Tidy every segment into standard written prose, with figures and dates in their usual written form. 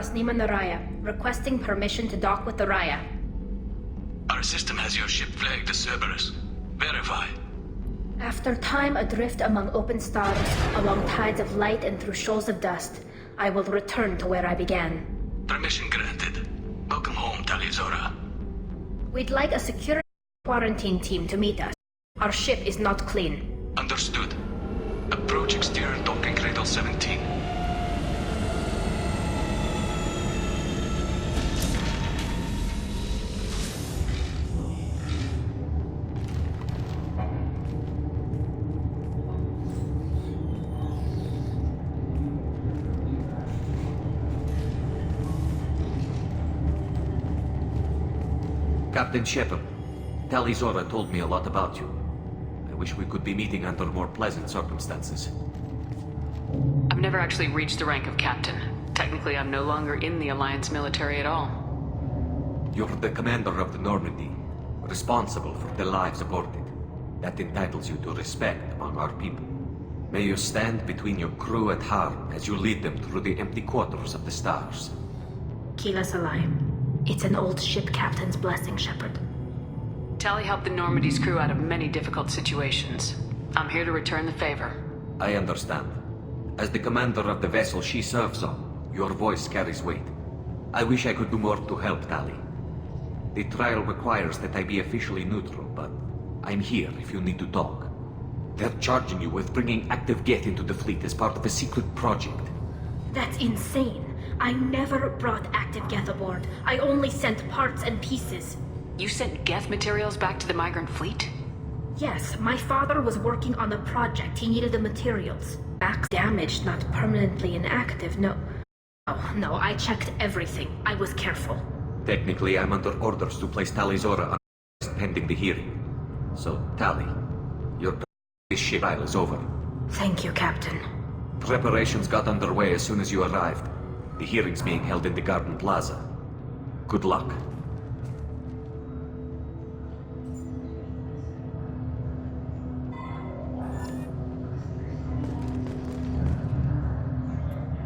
Vasnima Naraya, requesting permission to dock with the Raya. Our system has your ship flagged as Cerberus. Verify. After time adrift among open stars, along tides of light and through shoals of dust, I will return to where I began. Permission granted. Welcome home, Tali Zora. We'd like a security quarantine team to meet us. Our ship is not clean. Understood. Approach exterior docking cradle 17. Captain Shepard, Tali Zora told me a lot about you. I wish we could be meeting under more pleasant circumstances. I've never actually reached the rank of captain. Technically, I'm no longer in the Alliance military at all. You're the commander of the Normandy, responsible for the lives aborted. That entitles you to respect among our people. May you stand between your crew and harm as you lead them through the empty quarters of the stars. Kila Salai. It's an old ship captain's blessing, Shepard. Tali helped the Normandy's crew out of many difficult situations. I'm here to return the favor. I understand. As the commander of the vessel she serves on, your voice carries weight. I wish I could do more to help Tali. The trial requires that I be officially neutral, but I'm here if you need to talk. They're charging you with bringing active Geth into the fleet as part of a secret project. That's insane. I never brought active Geth aboard. I only sent parts and pieces. You sent Geth materials back to the migrant fleet? Yes, my father was working on a project. He needed the materials. Back damaged, not permanently inactive, no. Oh, no, I checked everything. I was careful. Technically, I'm under orders to place Tali Zora on arrest pending the hearing. So, Tali, your ship trial is over. Thank you, Captain. Preparations got underway as soon as you arrived. The hearing's being held in the Garden Plaza. Good luck.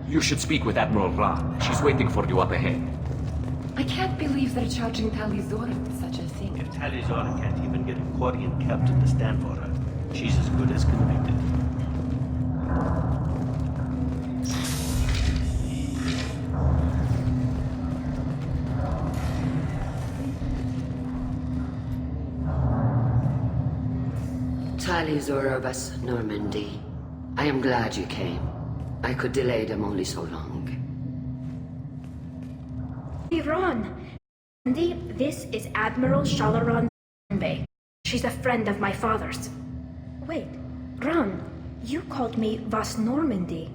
You should speak with Admiral Ra. She's waiting for you up ahead. I can't believe they're charging Tali Zora with such a thing. If Tali Zora can't even get a Quarian captain to stand for her, she's as good as convicted. Tali Zora Vas Normandy. I am glad you came. I could delay them only so long. Hey, Ron. Andy, this is Admiral Shalaron Bay. She's a friend of my father's. Wait, Ron, you called me Vas Normandy.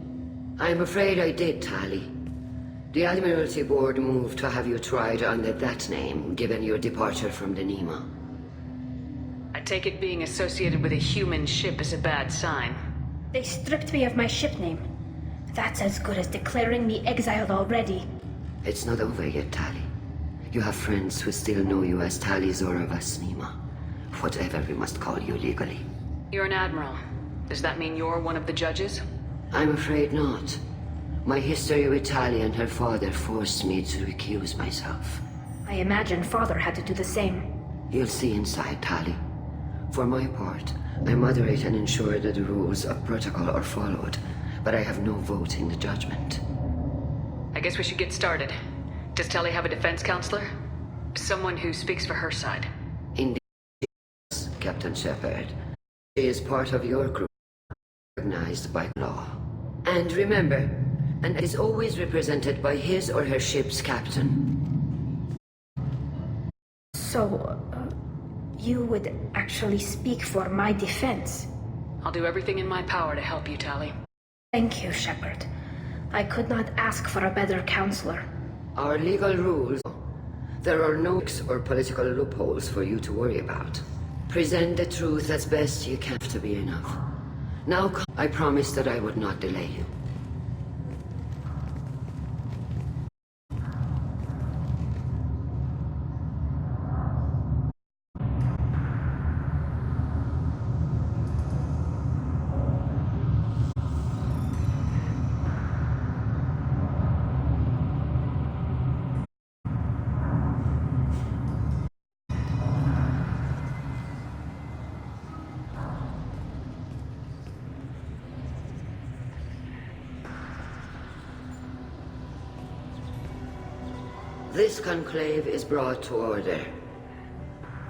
I'm afraid I did, Tali. The Admiralty Board moved to have you tried under that name, given your departure from the Nima. I take it being associated with a human ship is a bad sign. They stripped me of my ship name. That's as good as declaring me exiled already. It's not over yet, Tali. You have friends who still know you as Tali Zora Vasnima. Whatever we must call you legally. You're an admiral. Does that mean you're one of the judges? I'm afraid not. My history with Tali and her father forced me to recuse myself. I imagine father had to do the same. You'll see inside, Tali. For my part, I moderate and ensure that the rules of protocol are followed, but I have no vote in the judgment. I guess we should get started. Does Tali have a defense counselor? Someone who speaks for her side. Indeed, Captain Shepard. She is part of your group, recognized by law. And remember, and is always represented by his or her ship's captain. So, you would actually speak for my defense? I'll do everything in my power to help you, Tali. Thank you, Shepard. I could not ask for a better counselor. Our legal rules. There are no or political loopholes for you to worry about. Present the truth as best you can to be enough. Now, I promised that I would not delay you. This conclave is brought to order.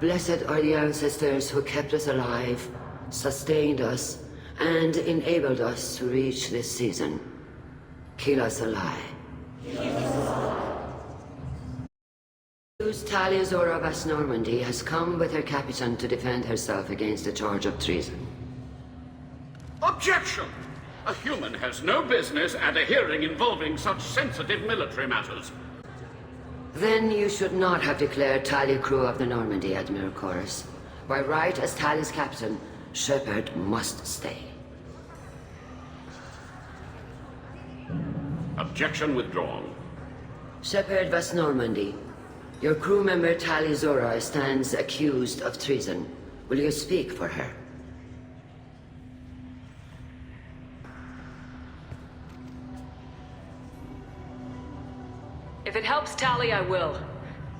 Blessed are the ancestors who kept us alive, sustained us, and enabled us to reach this season. Keep us alive. Tali Zora Vas Normandy has come with her captain to defend herself against a charge of treason. Objection! A human has no business at a hearing involving such sensitive military matters. Then you should not have declared Tali crew of the Normandy, Admiral Chorus. By right as Tali's captain, Shepard must stay. Objection withdrawn. Shepard Vas Normandy, your crew member Tali Zora stands accused of treason. Will you speak for her? If it helps Tali, I will.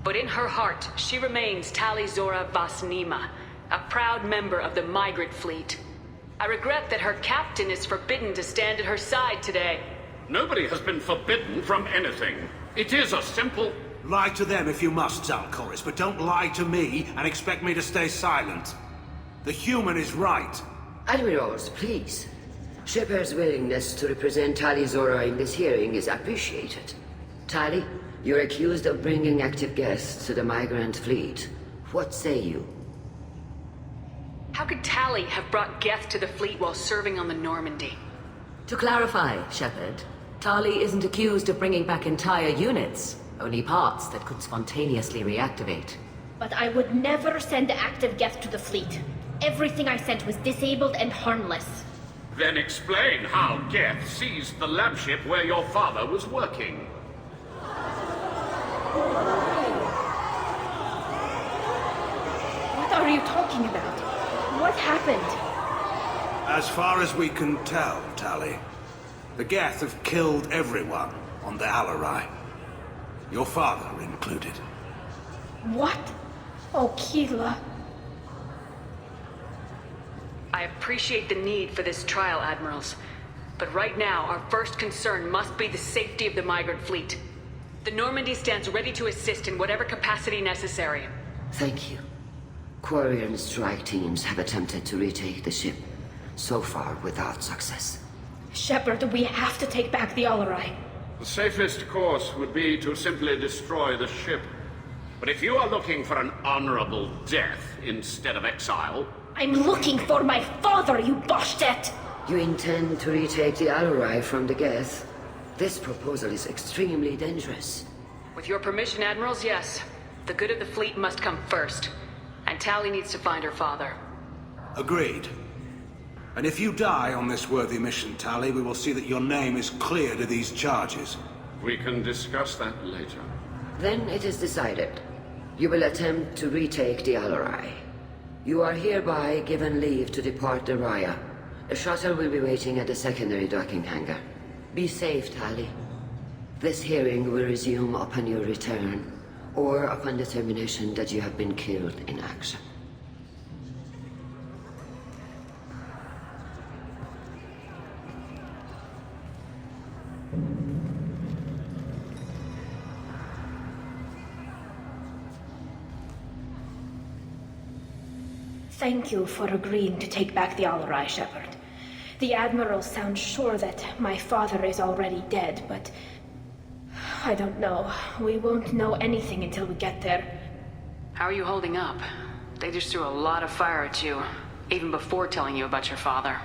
But in her heart, she remains Tali Zora Vas Nima, a proud member of the migrant fleet. I regret that her captain is forbidden to stand at her side today. Nobody has been forbidden from anything. It is a simple... Lie to them if you must, Zalcoris, but don't lie to me and expect me to stay silent. The human is right. Admirals, please. Shepard's willingness to represent Tali Zora in this hearing is appreciated. Tali, you're accused of bringing active guests to the migrant fleet. What say you? How could Tali have brought Geth to the fleet while serving on the Normandy? To clarify, Shepard, Tali isn't accused of bringing back entire units, only parts that could spontaneously reactivate. But I would never send active Geth to the fleet. Everything I sent was disabled and harmless. Then explain how Geth seized the lab ship where your father was working. What are you talking about? What happened? As far as we can tell, Tali, the Geth have killed everyone on the Alarai. Your father included. What? Oh, Keela. I appreciate the need for this trial, Admirals. But right now, our first concern must be the safety of the migrant fleet. The Normandy stands ready to assist in whatever capacity necessary. Thank you. Quarry and strike teams have attempted to retake the ship, so far without success. Shepard, we have to take back the Alarai. The safest course would be to simply destroy the ship. But if you are looking for an honorable death instead of exile... I'm looking for my father, you Boshtet! You intend to retake the Alarai from the Geth? This proposal is extremely dangerous. With your permission, Admirals, yes. The good of the fleet must come first. And Tali needs to find her father. Agreed. And if you die on this worthy mission, Tali, we will see that your name is cleared of these charges. We can discuss that later. Then it is decided. You will attempt to retake the Alarai. You are hereby given leave to depart the Raya. A shuttle will be waiting at the secondary docking hangar. Be safe, Tali. This hearing will resume upon your return, or upon determination that you have been killed in action. Thank you for agreeing to take back the Alarai, Shepard. The Admiral sounds sure that my father is already dead, but... I don't know. We won't know anything until we get there. How are you holding up? They just threw a lot of fire at you, even before telling you about your father.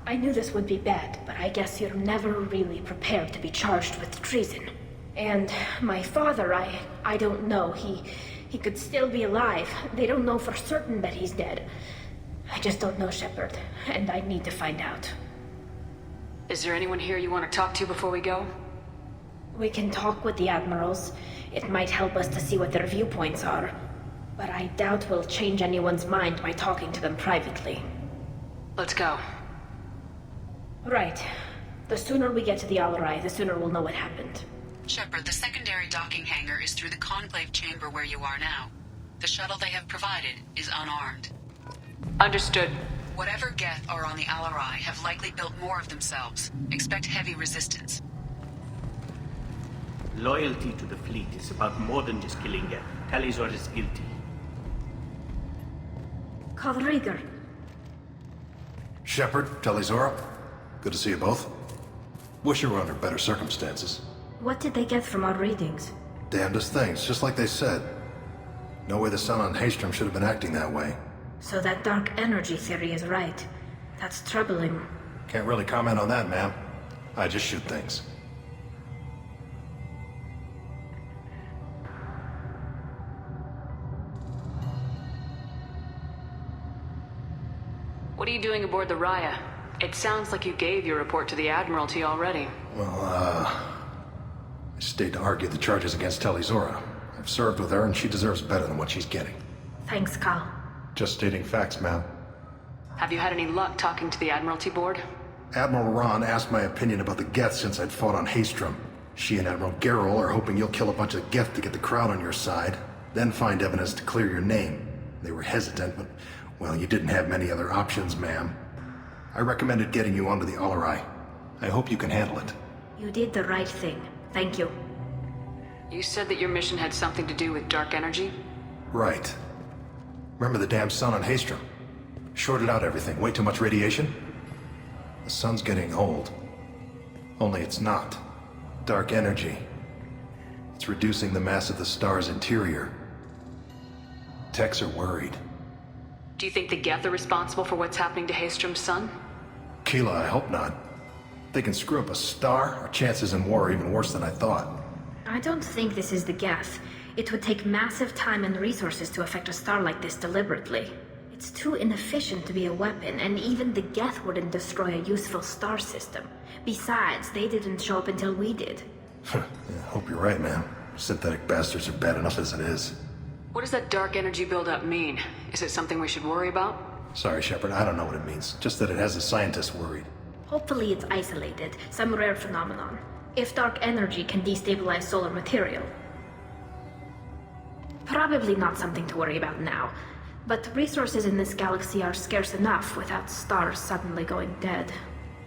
I knew this would be bad, but I guess you're never really prepared to be charged with treason. And my father, I don't know. He could still be alive. They don't know for certain that he's dead. I just don't know, Shepard, and I need to find out. Is there anyone here you want to talk to before we go? We can talk with the Admirals. It might help us to see what their viewpoints are. But I doubt we'll change anyone's mind by talking to them privately. Let's go. Right. The sooner we get to the Alarai, the sooner we'll know what happened. Shepard, the secondary docking hangar is through the conclave chamber where you are now. The shuttle they have provided is unarmed. Understood. Whatever Geth are on the Alarai have likely built more of themselves. Expect heavy resistance. Loyalty to the fleet is about more than just killing Geth. Tali Zora is guilty. Call Rieger. Shepard, Talizora, good to see you both. Wish you were under better circumstances. What did they get from our readings? Damnedest things, just like they said. No way the sun on Haystrom should have been acting that way. So that dark energy theory is right. That's troubling. Can't really comment on that, ma'am. I just shoot things. What are you doing aboard the Raya? It sounds like you gave your report to the Admiralty already. Well, I stayed to argue the charges against Talizora. I've served with her, and she deserves better than what she's getting. Thanks, Cal. Just stating facts, ma'am. Have you had any luck talking to the Admiralty board? Admiral Ron asked my opinion about the Geth since I'd fought on Haystrom. She and Admiral Gerrel are hoping you'll kill a bunch of Geth to get the crowd on your side, then find evidence to clear your name. They were hesitant, but, well, you didn't have many other options, ma'am. I recommended getting you onto the Alarai. I hope you can handle it. You did the right thing. Thank you. You said that your mission had something to do with dark energy? Right. Remember the damn sun on Haystrom? Shorted out everything. Way too much radiation? The sun's getting old. Only it's not. Dark energy. It's reducing the mass of the star's interior. Techs are worried. Do you think the Geth are responsible for what's happening to Haystrom's sun? Keela, I hope not. They can screw up a star, our chances in war are even worse than I thought. I don't think this is the Geth. It would take massive time and resources to affect a star like this deliberately. It's too inefficient to be a weapon, and even the Geth wouldn't destroy a useful star system. Besides, they didn't show up until we did. Yeah, hope you're right, man. Synthetic bastards are bad enough as it is. What does that dark energy buildup mean? Is it something we should worry about? Sorry, Shepard, I don't know what it means. Just that it has the scientists worried. Hopefully it's isolated, some rare phenomenon. If dark energy can destabilize solar material. Probably not something to worry about now. But resources in this galaxy are scarce enough without stars suddenly going dead.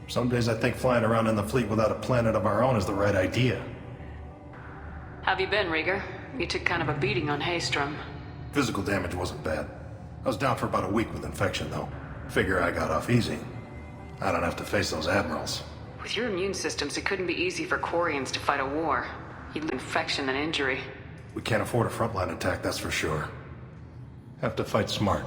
Some days I think flying around in the fleet without a planet of our own is the right idea. Have you been, Rieger? You took kind of a beating on Haystrom. Physical damage wasn't bad. I was down for about a week with infection, though. Figure I got off easy. I don't have to face those admirals. With your immune systems, it couldn't be easy for Quarians to fight a war. You'd lose infection and injury. We can't afford a frontline attack, that's for sure. Have to fight smart.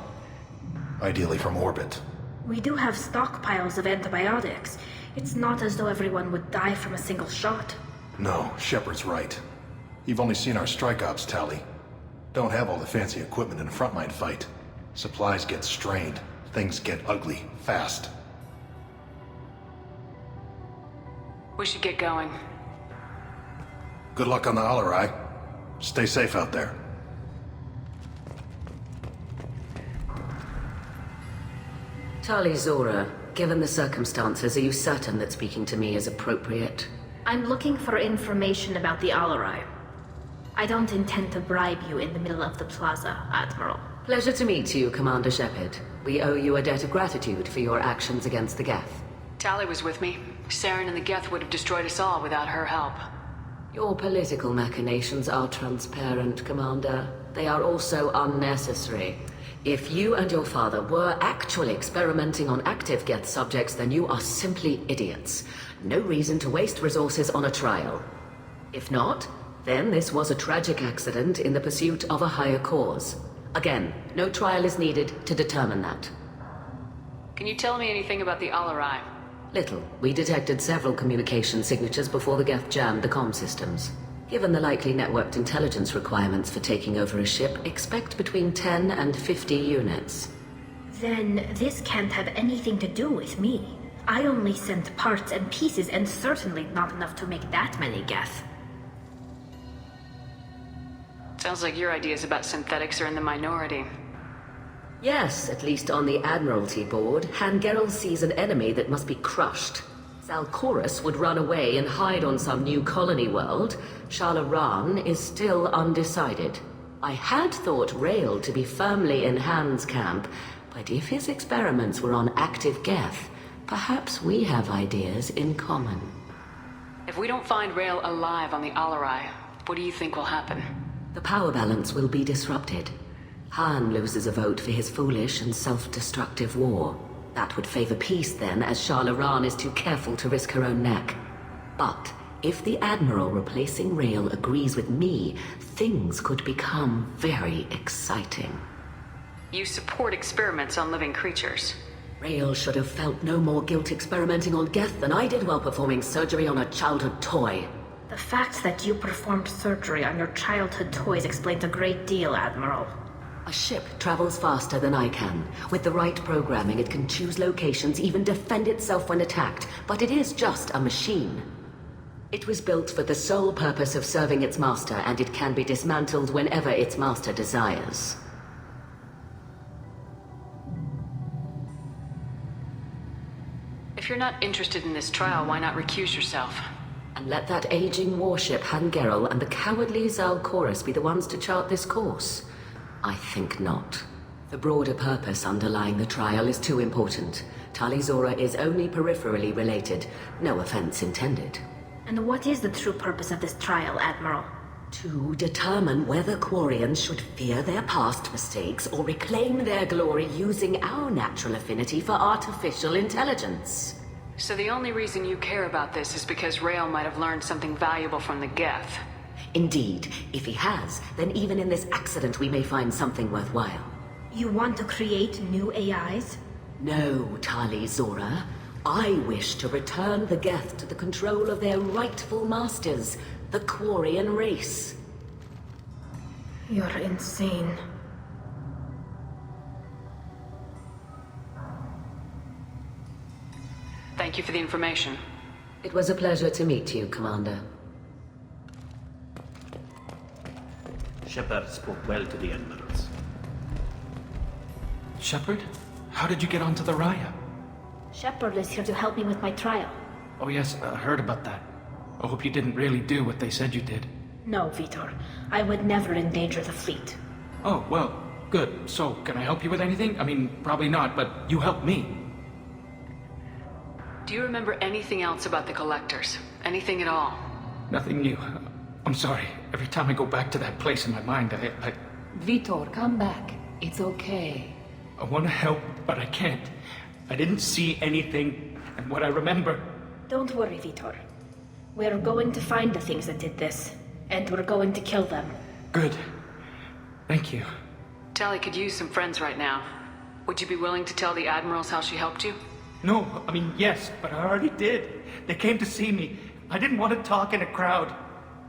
Ideally from orbit. We do have stockpiles of antibiotics. It's not as though everyone would die from a single shot. No, Shepard's right. You've only seen our strike ops, Tali. Don't have all the fancy equipment in a frontline fight. Supplies get strained. Things get ugly, fast. We should get going. Good luck on the Alarai. Stay safe out there. Tali Zora, given the circumstances, are you certain that speaking to me is appropriate? I'm looking for information about the Alarai. I don't intend to bribe you in the middle of the plaza, Admiral. Pleasure to meet you, Commander Shepard. We owe you a debt of gratitude for your actions against the Geth. Tali was with me. Saren and the Geth would have destroyed us all without her help. Your political machinations are transparent, Commander. They are also unnecessary. If you and your father were actually experimenting on active Geth subjects, then you are simply idiots. No reason to waste resources on a trial. If not, then this was a tragic accident in the pursuit of a higher cause. Again, no trial is needed to determine that. Can you tell me anything about the Alarai? Little. We detected several communication signatures before the Geth jammed the comm systems. Given the likely networked intelligence requirements for taking over a ship, expect between 10 and 50 units. Then this can't have anything to do with me. I only sent parts and pieces, and certainly not enough to make that many Geth. Sounds like your ideas about synthetics are in the minority. Yes, at least on the Admiralty board, Han Gerrel sees an enemy that must be crushed. Zalcorus would run away and hide on some new colony world. Shalaran is still undecided. I had thought Rail to be firmly in Han's camp, but if his experiments were on active Geth, perhaps we have ideas in common. If we don't find Rail alive on the Alarai, What do you think will happen? The power balance will be disrupted. Han loses a vote for his foolish and self-destructive war. That would favor peace then, as Sharlaran is too careful to risk her own neck. But if the Admiral replacing Rael agrees with me, things could become very exciting. You support experiments on living creatures. Rael should have felt no more guilt experimenting on Geth than I did while performing surgery on a childhood toy. The fact that you performed surgery on your childhood toys explains a great deal, Admiral. A ship travels faster than I can. With the right programming, it can choose locations, even defend itself when attacked. But it is just a machine. It was built for the sole purpose of serving its master, and it can be dismantled whenever its master desires. If you're not interested in this trial, why not recuse yourself? And let that aging warship Hangerel and the cowardly Zalcorus be the ones to chart this course? I think not. The broader purpose underlying the trial is too important. Tali Zora is only peripherally related. No offense intended. And what is the true purpose of this trial, Admiral? To determine whether Quarians should fear their past mistakes or reclaim their glory using our natural affinity for artificial intelligence. So the only reason you care about this is because Rael might have learned something valuable from the Geth. Indeed. If he has, then even in this accident we may find something worthwhile. You want to create new AIs? No, Tali Zora. I wish to return the Geth to the control of their rightful masters, the Quarian race. You're insane. Thank you for the information. It was a pleasure to meet you, Commander. Shepard spoke well to the Admirals. Shepard? How did you get onto the Raya? Shepard is here to help me with my trial. Oh yes, I heard about that. I hope you didn't really do what they said you did. No, Vitor. I would never endanger the fleet. Oh, well, good. So, can I help you with anything? I mean, probably not, but you helped me. Do you remember anything else about the Collectors? Anything at all? Nothing new. I'm sorry. Every time I go back to that place in my mind, I Vitor, come back. It's okay. want to help, but I can't. I didn't see anything, and what I remember... Don't worry, Vitor. We're going to find the things that did this, and we're going to kill them. Good. Thank you. Tali could use some friends right now. Would you be willing to tell the Admirals how she helped you? No, I mean, yes, but I already did. They came to see me. I didn't want to talk in a crowd.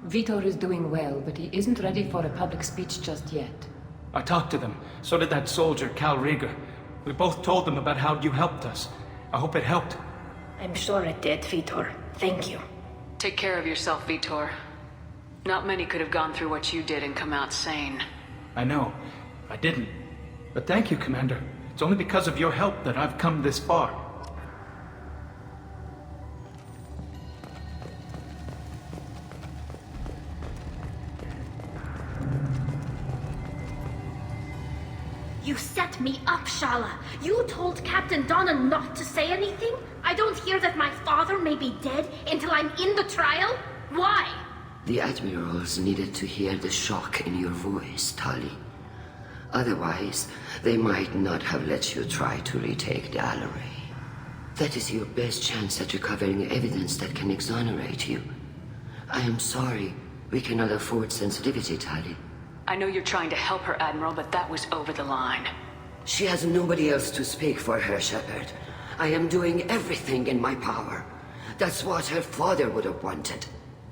Vitor is doing well, but he isn't ready for a public speech just yet. I talked to them. So did that soldier, Cal Rieger. We both told them about how you helped us. I hope it helped. I'm sure it did, Vitor. Thank you. Take care of yourself, Vitor. Not many could have gone through what you did and come out sane. I know. I didn't. But thank you, Commander. It's only because of your help that I've come this far. You set me up, Shala. You told Captain Donna not to say anything? I don't hear that my father may be dead until I'm in the trial? Why? The Admirals needed to hear the shock in your voice, Tali. Otherwise, they might not have let you try to retake the Alaray. That is your best chance at recovering evidence that can exonerate you. I am sorry. We cannot afford sensitivity, Tali. I know you're trying to help her, Admiral, but that was over the line. She has nobody else to speak for her, Shepard. I am doing everything in my power. That's what her father would have wanted.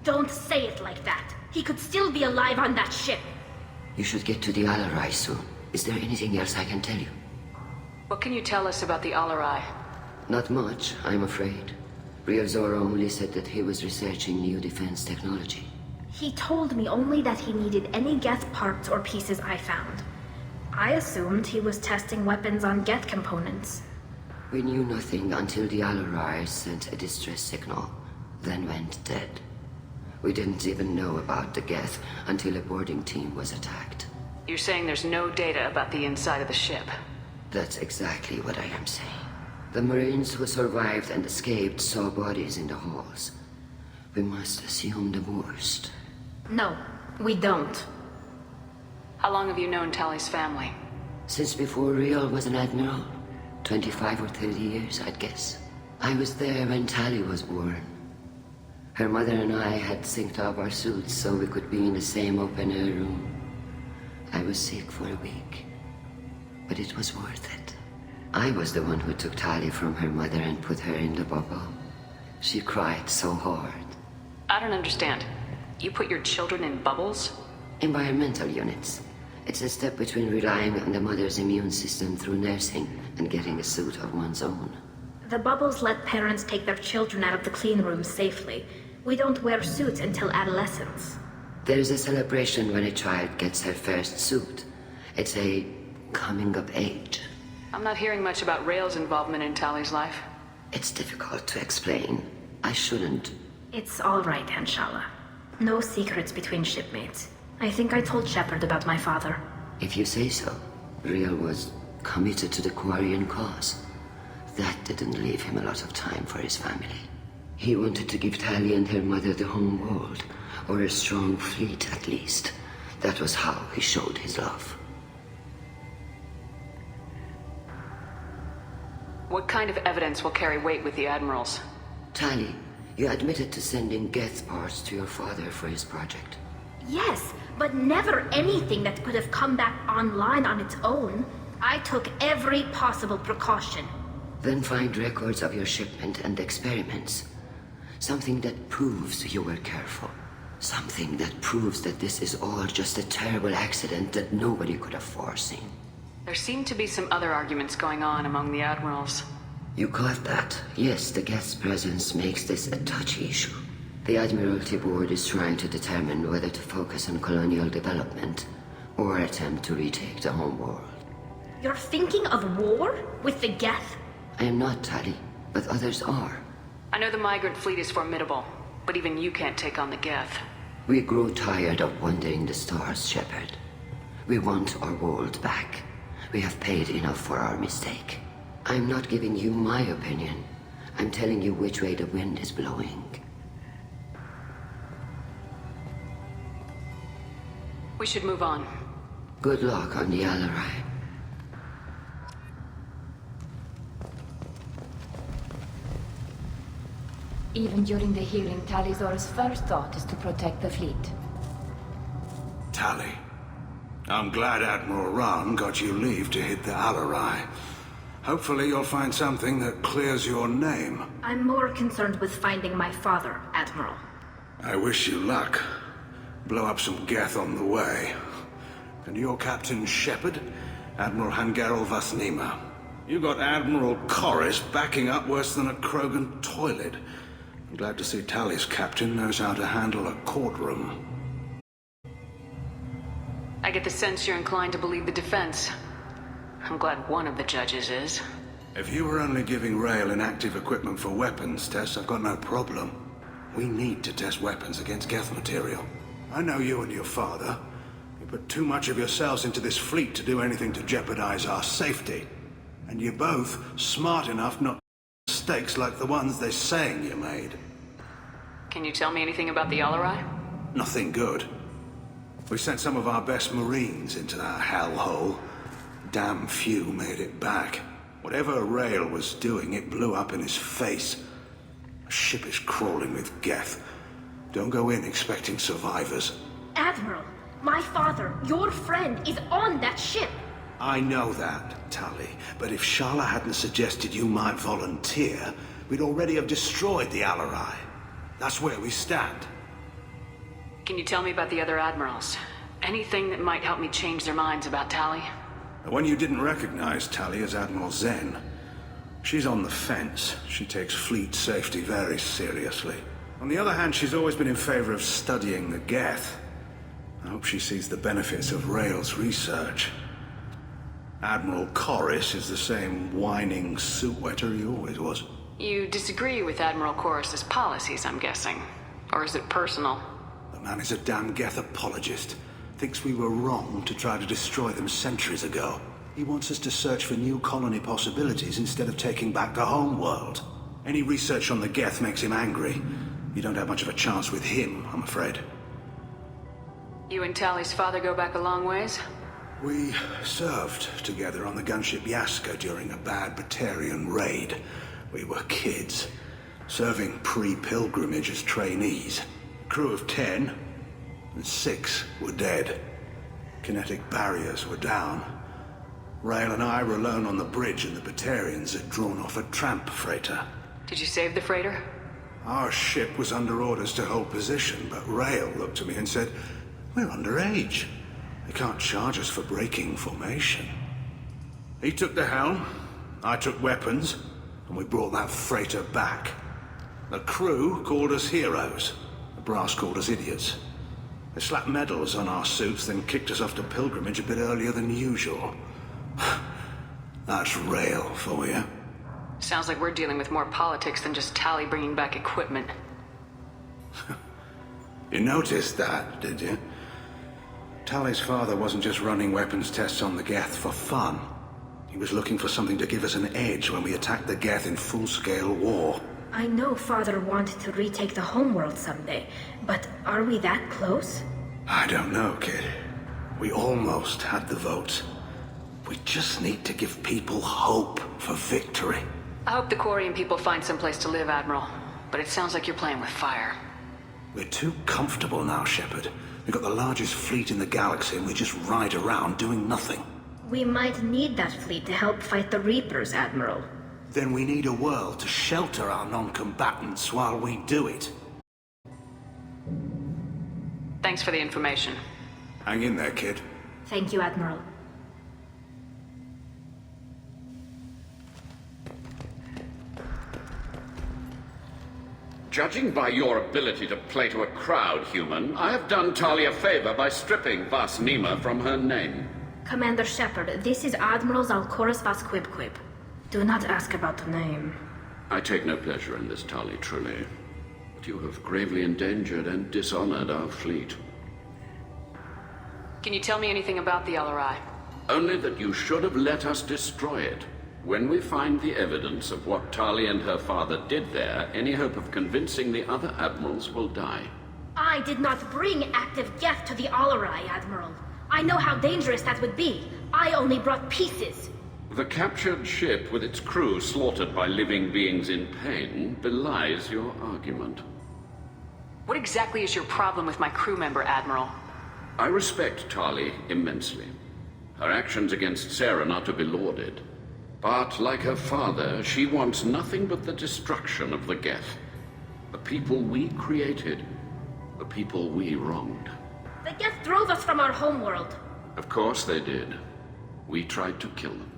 Don't say it like that. He could still be alive on that ship. You should get to the Alarai soon. Is there anything else I can tell you? What can you tell us about the Alarai? Not much, I'm afraid. Real Zora only said that he was researching new defense technology. He told me only that he needed any Geth parts or pieces I found. I assumed he was testing weapons on Geth components. We knew nothing until the Alarai sent a distress signal, then went dead. We didn't even know about the Geth until a boarding team was attacked. You're saying there's no data about the inside of the ship? That's exactly what I am saying. The Marines who survived and escaped saw bodies in the halls. We must assume the worst. No, We don't. How long have you known Tali's family? Since before Riel was an admiral. 25 or 30 years, I'd guess. I was there when Tali was born. Her mother and I had synced up our suits so we could be in the same open-air room. I was sick for a week, but it was worth it. I was the one who took Tali from her mother and put her in the bubble. She cried so hard. I don't understand. You put your children in bubbles? Environmental units. It's a step between relying on the mother's immune system through nursing and getting a suit of one's own. The bubbles let parents take their children out of the clean rooms safely. We don't wear suits until adolescence. There's a celebration when a child gets her first suit. It's a coming of age. I'm not hearing much about Rael's involvement in Tali's life. It's difficult to explain. I shouldn't. It's all right, Anshala. No secrets between shipmates. I think I told Shepard about my father. If you say so. Riel was committed to the Quarian cause. That didn't leave him a lot of time for his family. He wanted to give Tali and her mother the home world, or a strong fleet at least. That was how he showed his love. What kind of evidence will carry weight with the admirals? Tali, you admitted to sending Geth parts to your father for his project. Yes, but never anything that could have come back online on its own. I took every possible precaution. Then find records of your shipment and experiments. Something that proves you were careful. Something that proves that this is all just a terrible accident that nobody could have foreseen. There seem to be some other arguments going on among the admirals. You caught that? Yes, the Geth's presence makes this a touchy issue. The Admiralty Board is trying to determine whether to focus on colonial development or attempt to retake the home world. You're thinking of war? With the Geth? I am not, Tali, but others are. I know the migrant fleet is formidable, but even you can't take on the Geth. We grow tired of wandering the stars, Shepard. We want our world back. We have paid enough for our mistake. I'm not giving you my opinion. I'm telling you which way the wind is blowing. We should move on. Good luck on the Alarai. Even during the hearing, Tali's first thought is to protect the fleet. Tali, I'm glad Admiral Rahn got you leave to hit the Alarai. Hopefully you'll find something that clears your name. I'm more concerned with finding my father, Admiral. I wish you luck. Blow up some Geth on the way. And your Captain Shepard, Admiral Hangarel Vasnima. You got Admiral Corris backing up worse than a Krogan toilet. I'm glad to see Tali's captain knows how to handle a courtroom. I get the sense you're inclined to believe the defense. I'm glad one of the judges is. If you were only giving Rael inactive equipment for weapons tests, I've got no problem. We need to test weapons against Geth material. I know you and your father. You put too much of yourselves into this fleet to do anything to jeopardize our safety. And you're both smart enough not to make mistakes like the ones they're saying you made. Can you tell me anything about the Alarai? Nothing good. We sent some of our best Marines into that hellhole. Damn few made it back. Whatever Rael was doing, it blew up in his face. A ship is crawling with Geth. Don't go in expecting survivors. Admiral, my father, your friend, is on that ship. I know that, Tali. But if Shala hadn't suggested you might volunteer, we'd already have destroyed the Alarai. That's where we stand. Can you tell me about the other admirals? Anything that might help me change their minds about Tali? The one you didn't recognize, Tali, is Admiral Zen. She's on the fence. She takes fleet safety very seriously. On the other hand, she's always been in favor of studying the Geth. I hope she sees the benefits of Rael's research. Admiral Corris is the same whining suit-wetter he always was. You disagree with Admiral Corris's policies, I'm guessing. Or is it personal? The man is a damn Geth apologist. Thinks we were wrong to try to destroy them centuries ago. He wants us to search for new colony possibilities instead of taking back the home world. Any research on the Geth makes him angry. You don't have much of a chance with him, I'm afraid. You and Tali's father go back a long ways? We served together on the gunship Yaska during a bad Batarian raid. We were kids, serving pre-pilgrimage as trainees. Crew of 10, and 6 were dead. Kinetic barriers were down. Rail and I were alone on the bridge, and the Batarians had drawn off a tramp freighter. Did you save the freighter? Our ship was under orders to hold position, but Rail looked at me and said, "We're underage. They can't charge us for breaking formation." He took the helm, I took weapons, and we brought that freighter back. The crew called us heroes. The brass called us idiots. They slapped medals on our suits, then kicked us off to pilgrimage a bit earlier than usual. That's Rail for you. Sounds like we're dealing with more politics than just Tali bringing back equipment. You noticed that, did you? Tali's father wasn't just running weapons tests on the Geth for fun. He was looking for something to give us an edge when we attacked the Geth in full-scale war. I know Father wanted to retake the homeworld someday, but are we that close? I don't know, kid. We almost had the votes. We just need to give people hope for victory. I hope the Quarian people find some place to live, Admiral. But it sounds like you're playing with fire. We're too comfortable now, Shepard. We've got the largest fleet in the galaxy and we just ride around doing nothing. We might need that fleet to help fight the Reapers, Admiral. Then we need a world to shelter our non-combatants while we do it. Thanks for the information. Hang in there, kid. Thank you, Admiral. Judging by your ability to play to a crowd, human, I have done Tali a favor by stripping Vas Nima from her name. Commander Shepard, this is Admiral Zalkoris Vas Quibquib. Do not ask about the name. I take no pleasure in this, Tali, truly. But you have gravely endangered and dishonored our fleet. Can you tell me anything about the LRI? Only that you should have let us destroy it. When we find the evidence of what Tali and her father did there, any hope of convincing the other admirals will die. I did not bring active Geth to the Alarai, Admiral. I know how dangerous that would be. I only brought pieces. The captured ship with its crew slaughtered by living beings in pain belies your argument. What exactly is your problem with my crew member, Admiral? I respect Tali immensely. Her actions against Saren are to be lauded. But, like her father, she wants nothing but the destruction of the Geth. The people we created. The people we wronged. The Geth drove us from our homeworld. Of course they did. We tried to kill them.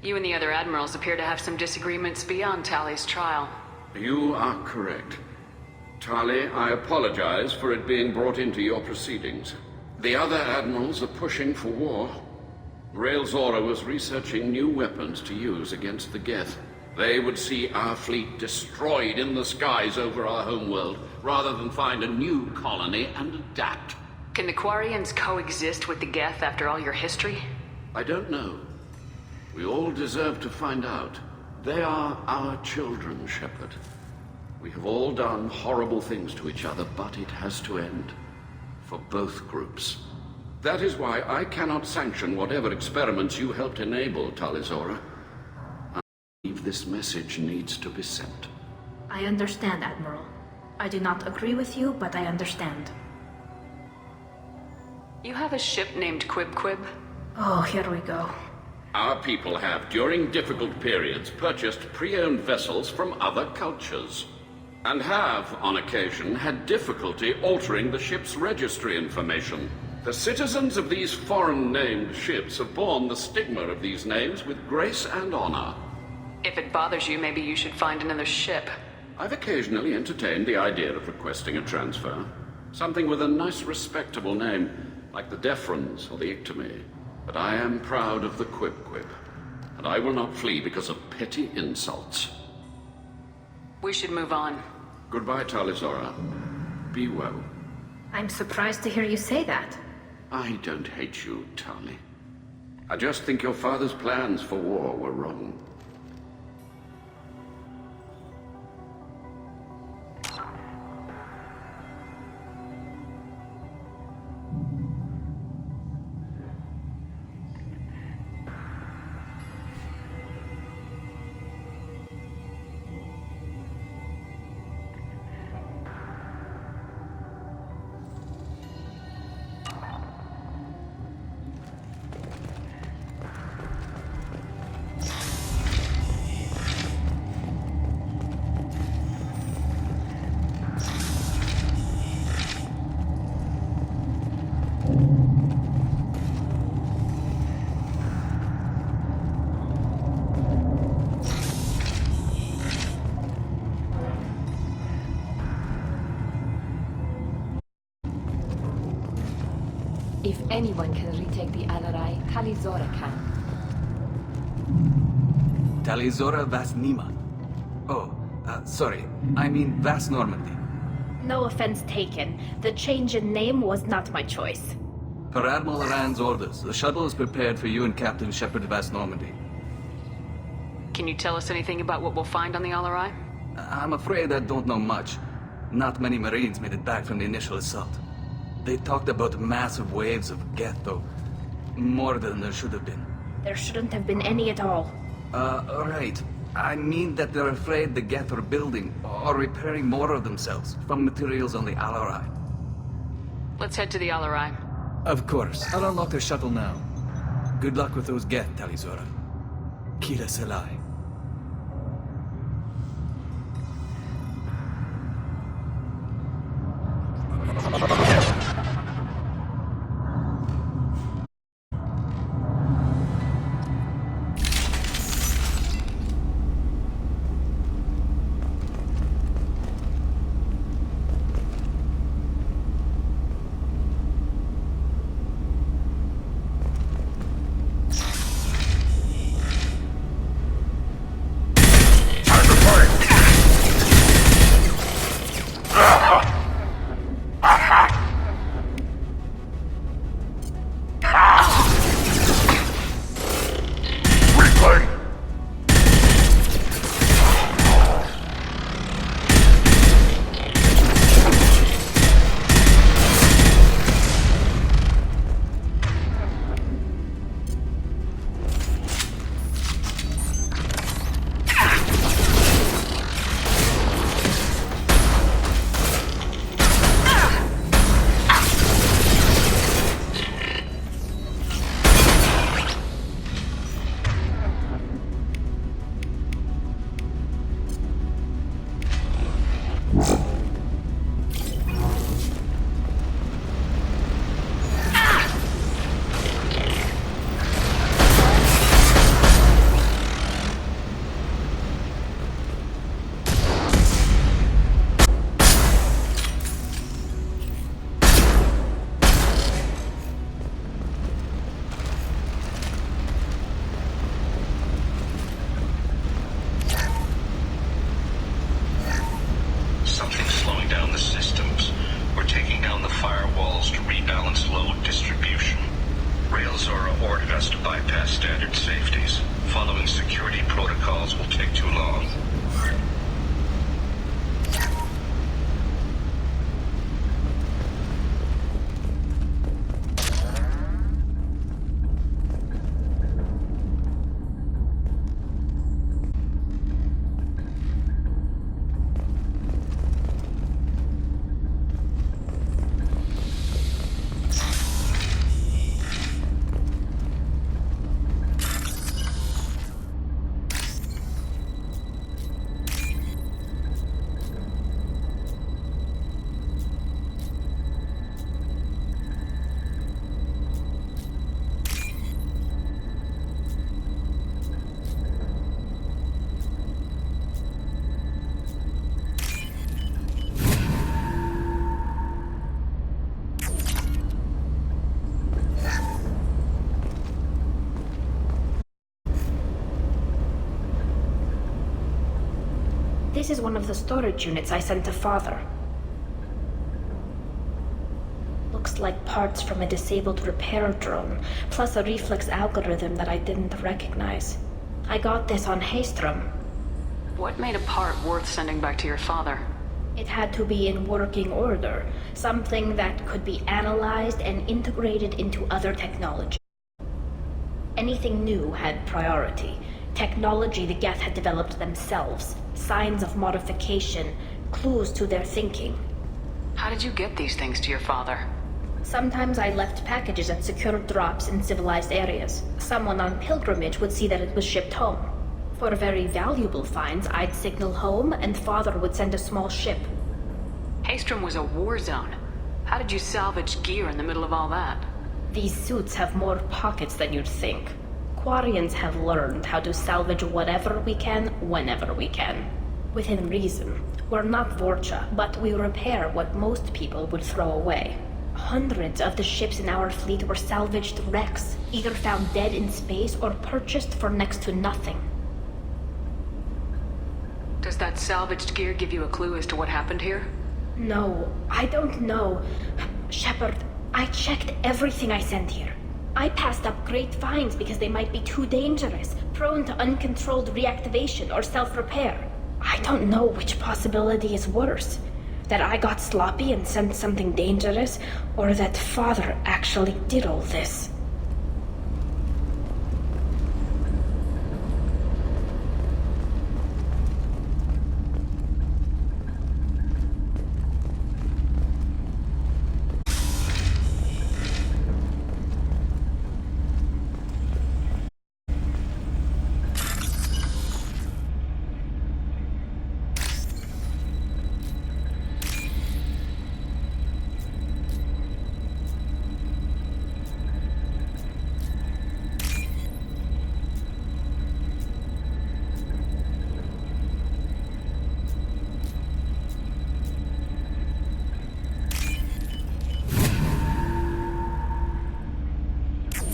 You and the other admirals appear to have some disagreements beyond Tali's trial. You are correct. Tali, I apologize for it being brought into your proceedings. The other admirals are pushing for war. Rail Zora was researching new weapons to use against the Geth. They would see our fleet destroyed in the skies over our homeworld, rather than find a new colony and adapt. Can the Quarians coexist with the Geth after all your history? I don't know. We all deserve to find out. They are our children, Shepard. We have all done horrible things to each other, but it has to end. For both groups. That is why I cannot sanction whatever experiments you helped enable, Talizora. I believe this message needs to be sent. I understand, Admiral. I do not agree with you, but I understand. You have a ship named Quibquib? Oh, here we go. Our people have, during difficult periods, purchased pre-owned vessels from other cultures. And have, on occasion, had difficulty altering the ship's registry information. The citizens of these foreign-named ships have borne the stigma of these names with grace and honor. If it bothers you, maybe you should find another ship. I've occasionally entertained the idea of requesting a transfer. Something with a nice, respectable name, like the Defrons or the Ictomy. But I am proud of the Quibquib, and I will not flee because of petty insults. We should move on. Goodbye, Talizora. Be well. I'm surprised to hear you say that. I don't hate you, Tali. I just think your father's plans for war were wrong. If anyone can retake the Alarai, Tali Zora can. Tali Zora Vasnima. Oh, sorry. I mean Vas Normandy. No offense taken. The change in name was not my choice. Per Admiral Rand's orders, the shuttle is prepared for you and Captain Shepard Vas Normandy. Can you tell us anything about what we'll find on the Alarai? I'm afraid I don't know much. Not many Marines made it back from the initial assault. They talked about massive waves of Geth, though. More than there should have been. There shouldn't have been any at all. Right. I mean that they're afraid the Geth are building or repairing more of themselves from materials on the Alarai. Let's head to the Alarai. Of course. I'll unlock the shuttle now. Good luck with those Geth, Tali Zora. Kira Selai. This is one of the storage units I sent to Father. Looks like parts from a disabled repair drone, plus a reflex algorithm that I didn't recognize. I got this on Haystrom. What made a part worth sending back to your father? It had to be in working order, something that could be analyzed and integrated into other technology. Anything new had priority. Technology the Geth had developed themselves, signs of modification, clues to their thinking. How did you get these things to your father? Sometimes I left packages at secure drops in civilized areas. Someone on pilgrimage would see that it was shipped home. For very valuable finds, I'd signal home, and Father would send a small ship. Haystrom was a war zone. How did you salvage gear in the middle of all that? These suits have more pockets than you'd think. Quarians have learned how to salvage whatever we can, whenever we can. Within reason. We're not Vorcha, but we repair what most people would throw away. Hundreds of the ships in our fleet were salvaged wrecks, either found dead in space or purchased for next to nothing. Does that salvaged gear give you a clue as to what happened here? No, I don't know. Shepard, I checked everything I sent here. I passed up great finds because they might be too dangerous, prone to uncontrolled reactivation or self-repair. I don't know which possibility is worse. That I got sloppy and sent something dangerous, or that Father actually did all this.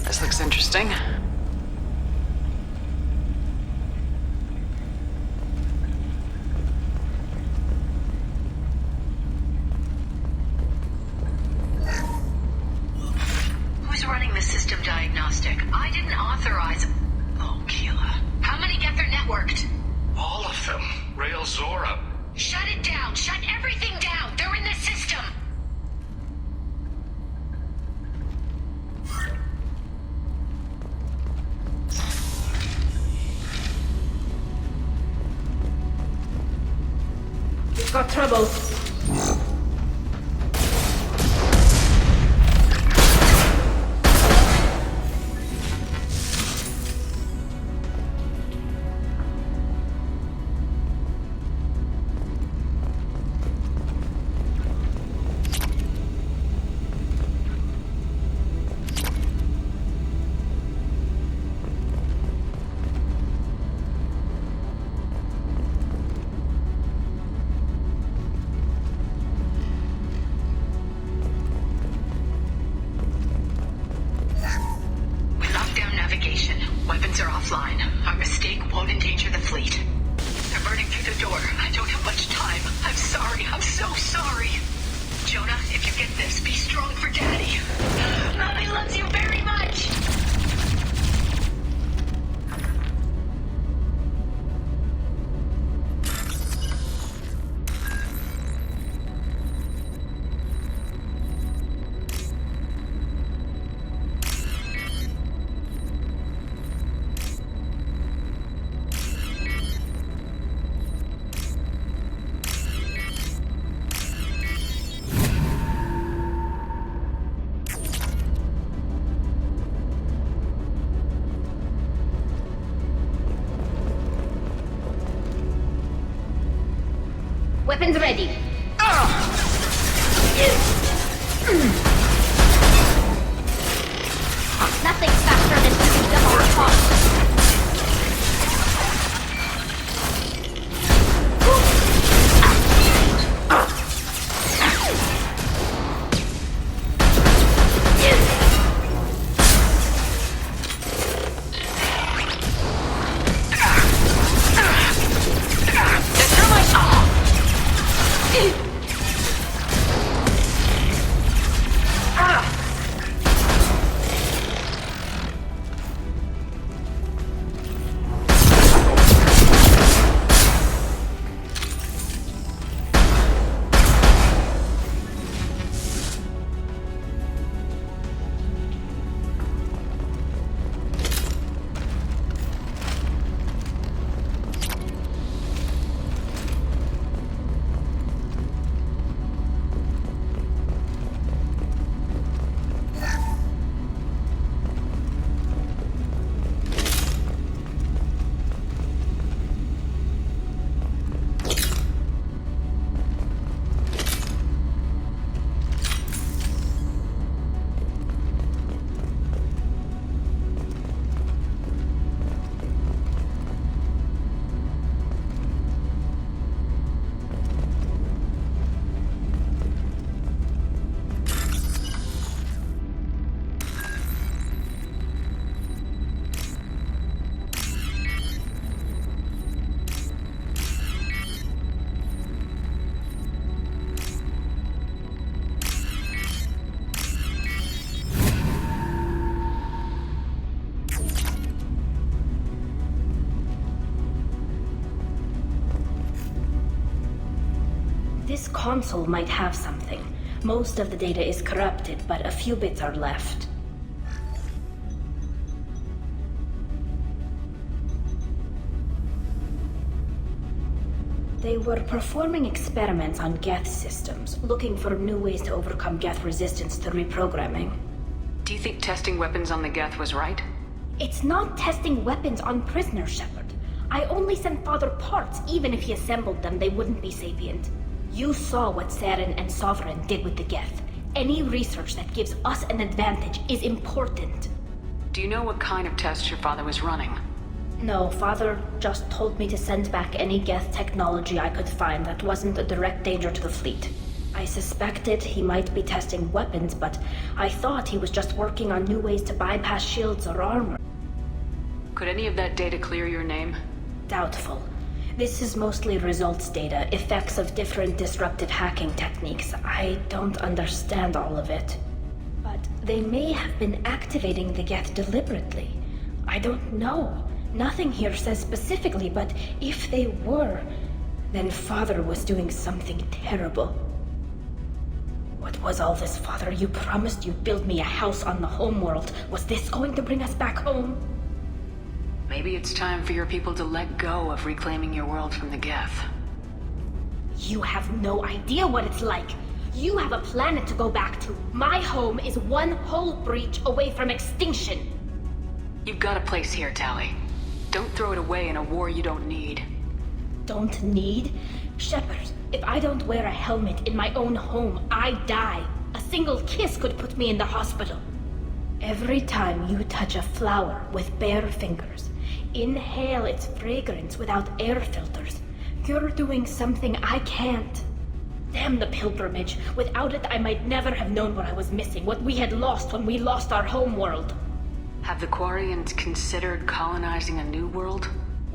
This looks interesting. Who's running the system diagnostic? I didn't authorize... Oh, Keela. How many get their networked? All of them. Rail Zora. Shut it down! Shut everything down! They're in the system! We've got trouble. Weapons are offline. Our mistake won't endanger the fleet. They're burning through the door. I don't have much time. I'm sorry. I'm so sorry. Jonah, if you get this, be strong for Daddy. Mommy loves you very much. Weapons ready. Nothing faster than using double response. This console might have something. Most of the data is corrupted, but a few bits are left. They were performing experiments on Geth systems, looking for new ways to overcome Geth resistance to reprogramming. Do you think testing weapons on the Geth was right? It's not testing weapons on prisoners, Shepard. I only sent Father parts. Even if he assembled them, they wouldn't be sapient. You saw what Saren and Sovereign did with the Geth. Any research that gives us an advantage is important. Do you know what kind of tests your father was running? No, Father just told me to send back any Geth technology I could find that wasn't a direct danger to the fleet. I suspected he might be testing weapons, but I thought he was just working on new ways to bypass shields or armor. Could any of that data clear your name? Doubtful. This is mostly results data, effects of different disruptive hacking techniques. I don't understand all of it. But they may have been activating the Geth deliberately. I don't know. Nothing here says specifically, but if they were, then Father was doing something terrible. What was all this, Father? You promised you'd build me a house on the homeworld. Was this going to bring us back home? Maybe it's time for your people to let go of reclaiming your world from the Geth. You have no idea what it's like. You have a planet to go back to. My home is one hull breach away from extinction. You've got a place here, Tali. Don't throw it away in a war you don't need. Don't need? Shepard, if I don't wear a helmet in my own home, I die. A single kiss could put me in the hospital. Every time you touch a flower with bare fingers, inhale its fragrance without air filters, you're doing something I can't. Damn the pilgrimage. Without it, I might never have known what I was missing, what we had lost when we lost our homeworld. Have the Quarians considered colonizing a new world?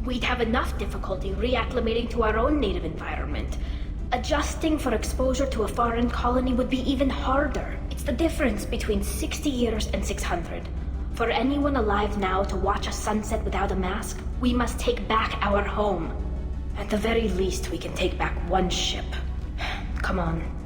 We'd have enough difficulty reacclimating to our own native environment. Adjusting for exposure to a foreign colony would be even harder. It's the difference between 60 years and 600. For anyone alive now to watch a sunset without a mask, we must take back our home. At the very least, we can take back one ship. Come on.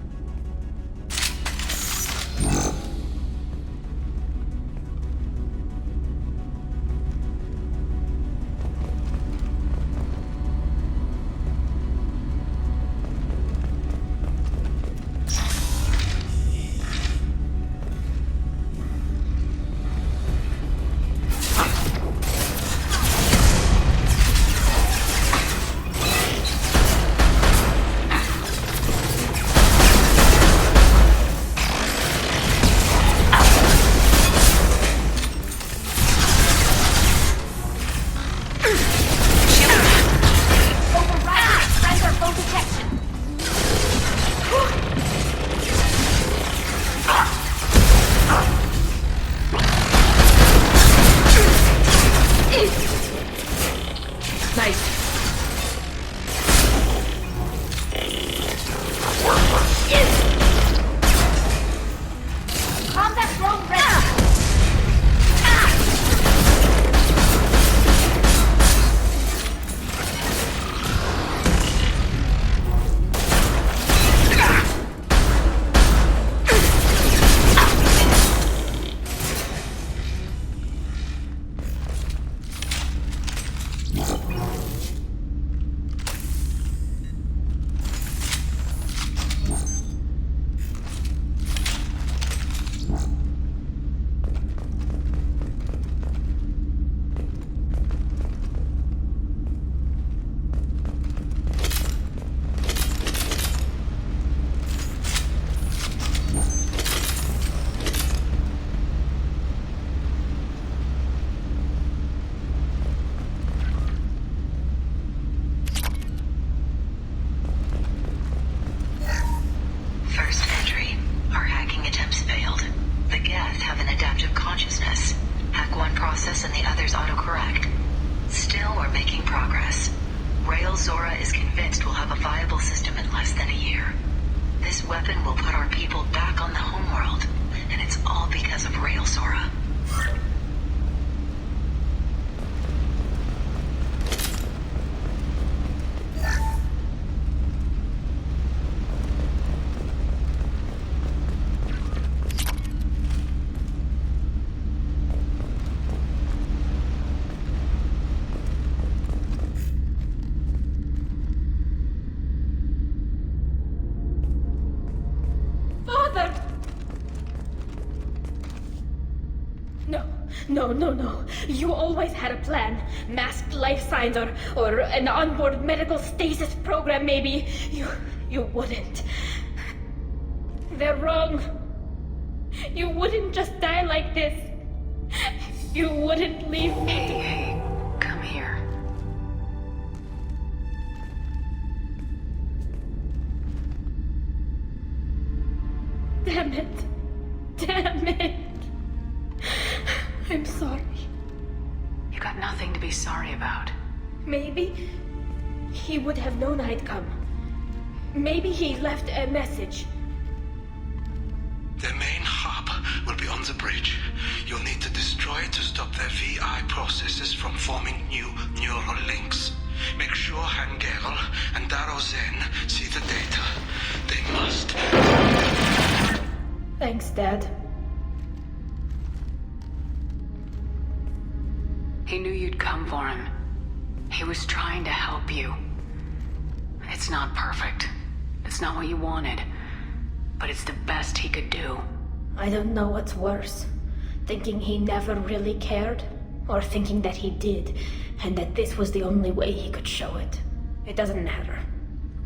No. You always had a plan. Masked life signs or an onboard medical stasis program, maybe. You wouldn't. They're wrong. You wouldn't just die like this. You wouldn't leave me. Hey, come here. Damn it. I'm sorry. You got nothing to be sorry about. Maybe he would have known I'd come. Maybe he left a message. Their main hub will be on the bridge. You'll need to destroy it to stop their VI processes from forming new neural links. Make sure Hangerl and Daro Zen see the data. They must. Thanks, Dad. He knew you'd come for him. He was trying to help you. It's not perfect. It's not what you wanted. But it's the best he could do. I don't know what's worse. Thinking he never really cared, or thinking that he did, and that this was the only way he could show it. It doesn't matter.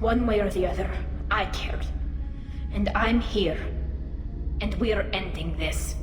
One way or the other, I cared. And I'm here. And we're ending this.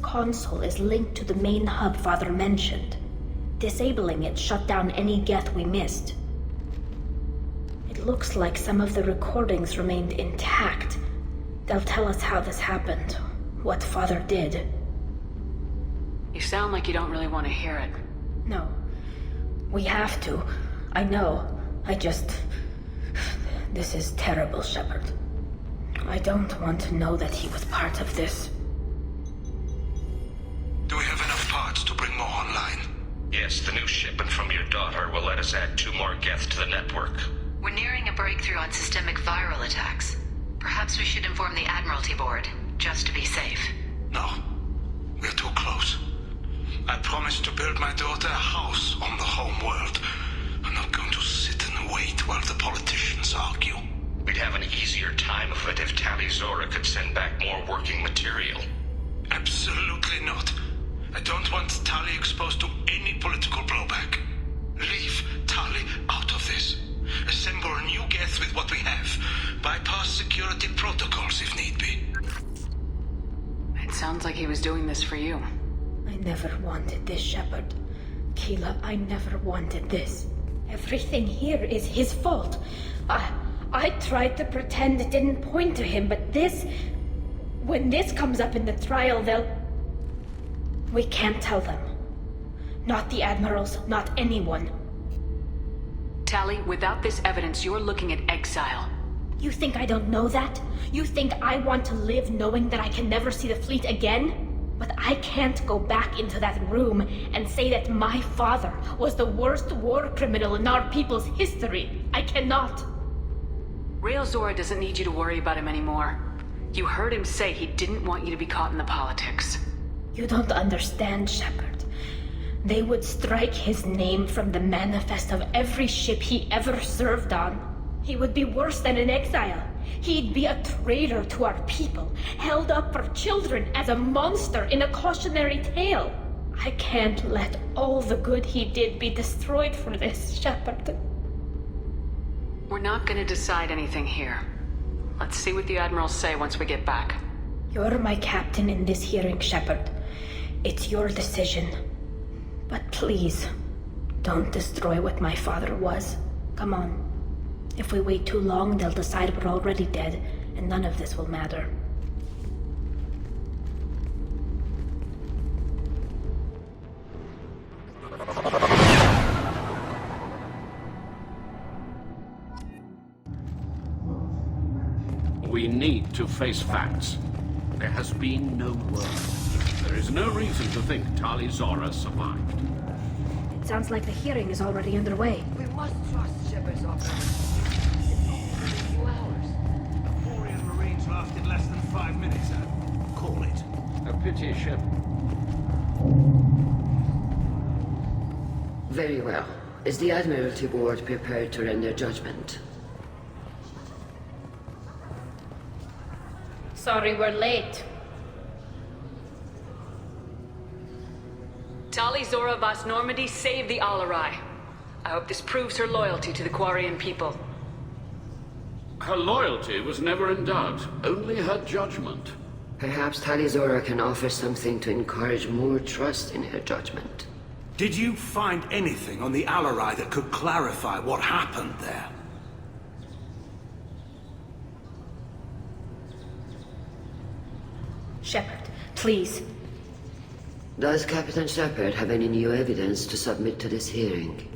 Console is linked to the main hub Father mentioned. Disabling it shut down any geth we missed. It looks like some of the recordings remained intact. They'll tell us how this happened, what Father did. You sound like you don't really want to hear it. No. We have to. I know. This is terrible, Shepard. I don't want to know that he was part of this. Do we have enough parts to bring more online? Yes, the new shipment from your daughter will let us add 2 more geth to the network. We're nearing a breakthrough on systemic viral attacks. Perhaps we should inform the Admiralty Board, just to be safe. No. We're too close. I promised to build my daughter a house on the home world. I'm not going to sit and wait while the politicians argue. We'd have an easier time of it if Tali Zora could send back more working material. Absolutely not. I don't want Tali exposed to any political blowback. Leave Tali out of this. Assemble a new Geth with what we have. Bypass security protocols if need be. It sounds like he was doing this for you. I never wanted this, Shepard. Keela, I never wanted this. Everything here is his fault. I tried to pretend it didn't point to him, but this... When this comes up in the trial, they'll... We can't tell them. Not the admirals, not anyone. Tali, without this evidence, you're looking at exile. You think I don't know that? You think I want to live knowing that I can never see the fleet again? But I can't go back into that room and say that my father was the worst war criminal in our people's history. I cannot. Rael Zora doesn't need you to worry about him anymore. You heard him say he didn't want you to be caught in the politics. You don't understand, Shepard. They would strike his name from the manifest of every ship he ever served on. He would be worse than an exile. He'd be a traitor to our people, held up for children as a monster in a cautionary tale. I can't let all the good he did be destroyed for this, Shepard. We're not gonna decide anything here. Let's see what the admirals say once we get back. You're my captain in this hearing, Shepard. It's your decision. But please, don't destroy what my father was. Come on. If we wait too long, they'll decide we're already dead, and none of this will matter. We need to face facts. There has been no word. There is no reason to think Tali Zora survived. It sounds like the hearing is already underway. We must trust Shepard's offer. It's only been a few hours. The Quarian Marines lasted less than 5 minutes, call it. A pity, Shep. Very well. Is the Admiralty Board prepared to render judgment? Sorry we're late. Tali Zora Vas Normandy saved the Alarai. I hope this proves her loyalty to the Quarian people. Her loyalty was never in doubt, only her judgment. Perhaps Tali Zora can offer something to encourage more trust in her judgment. Did you find anything on the Alarai that could clarify what happened there? Shepard, please. Does Captain Shepard have any new evidence to submit to this hearing?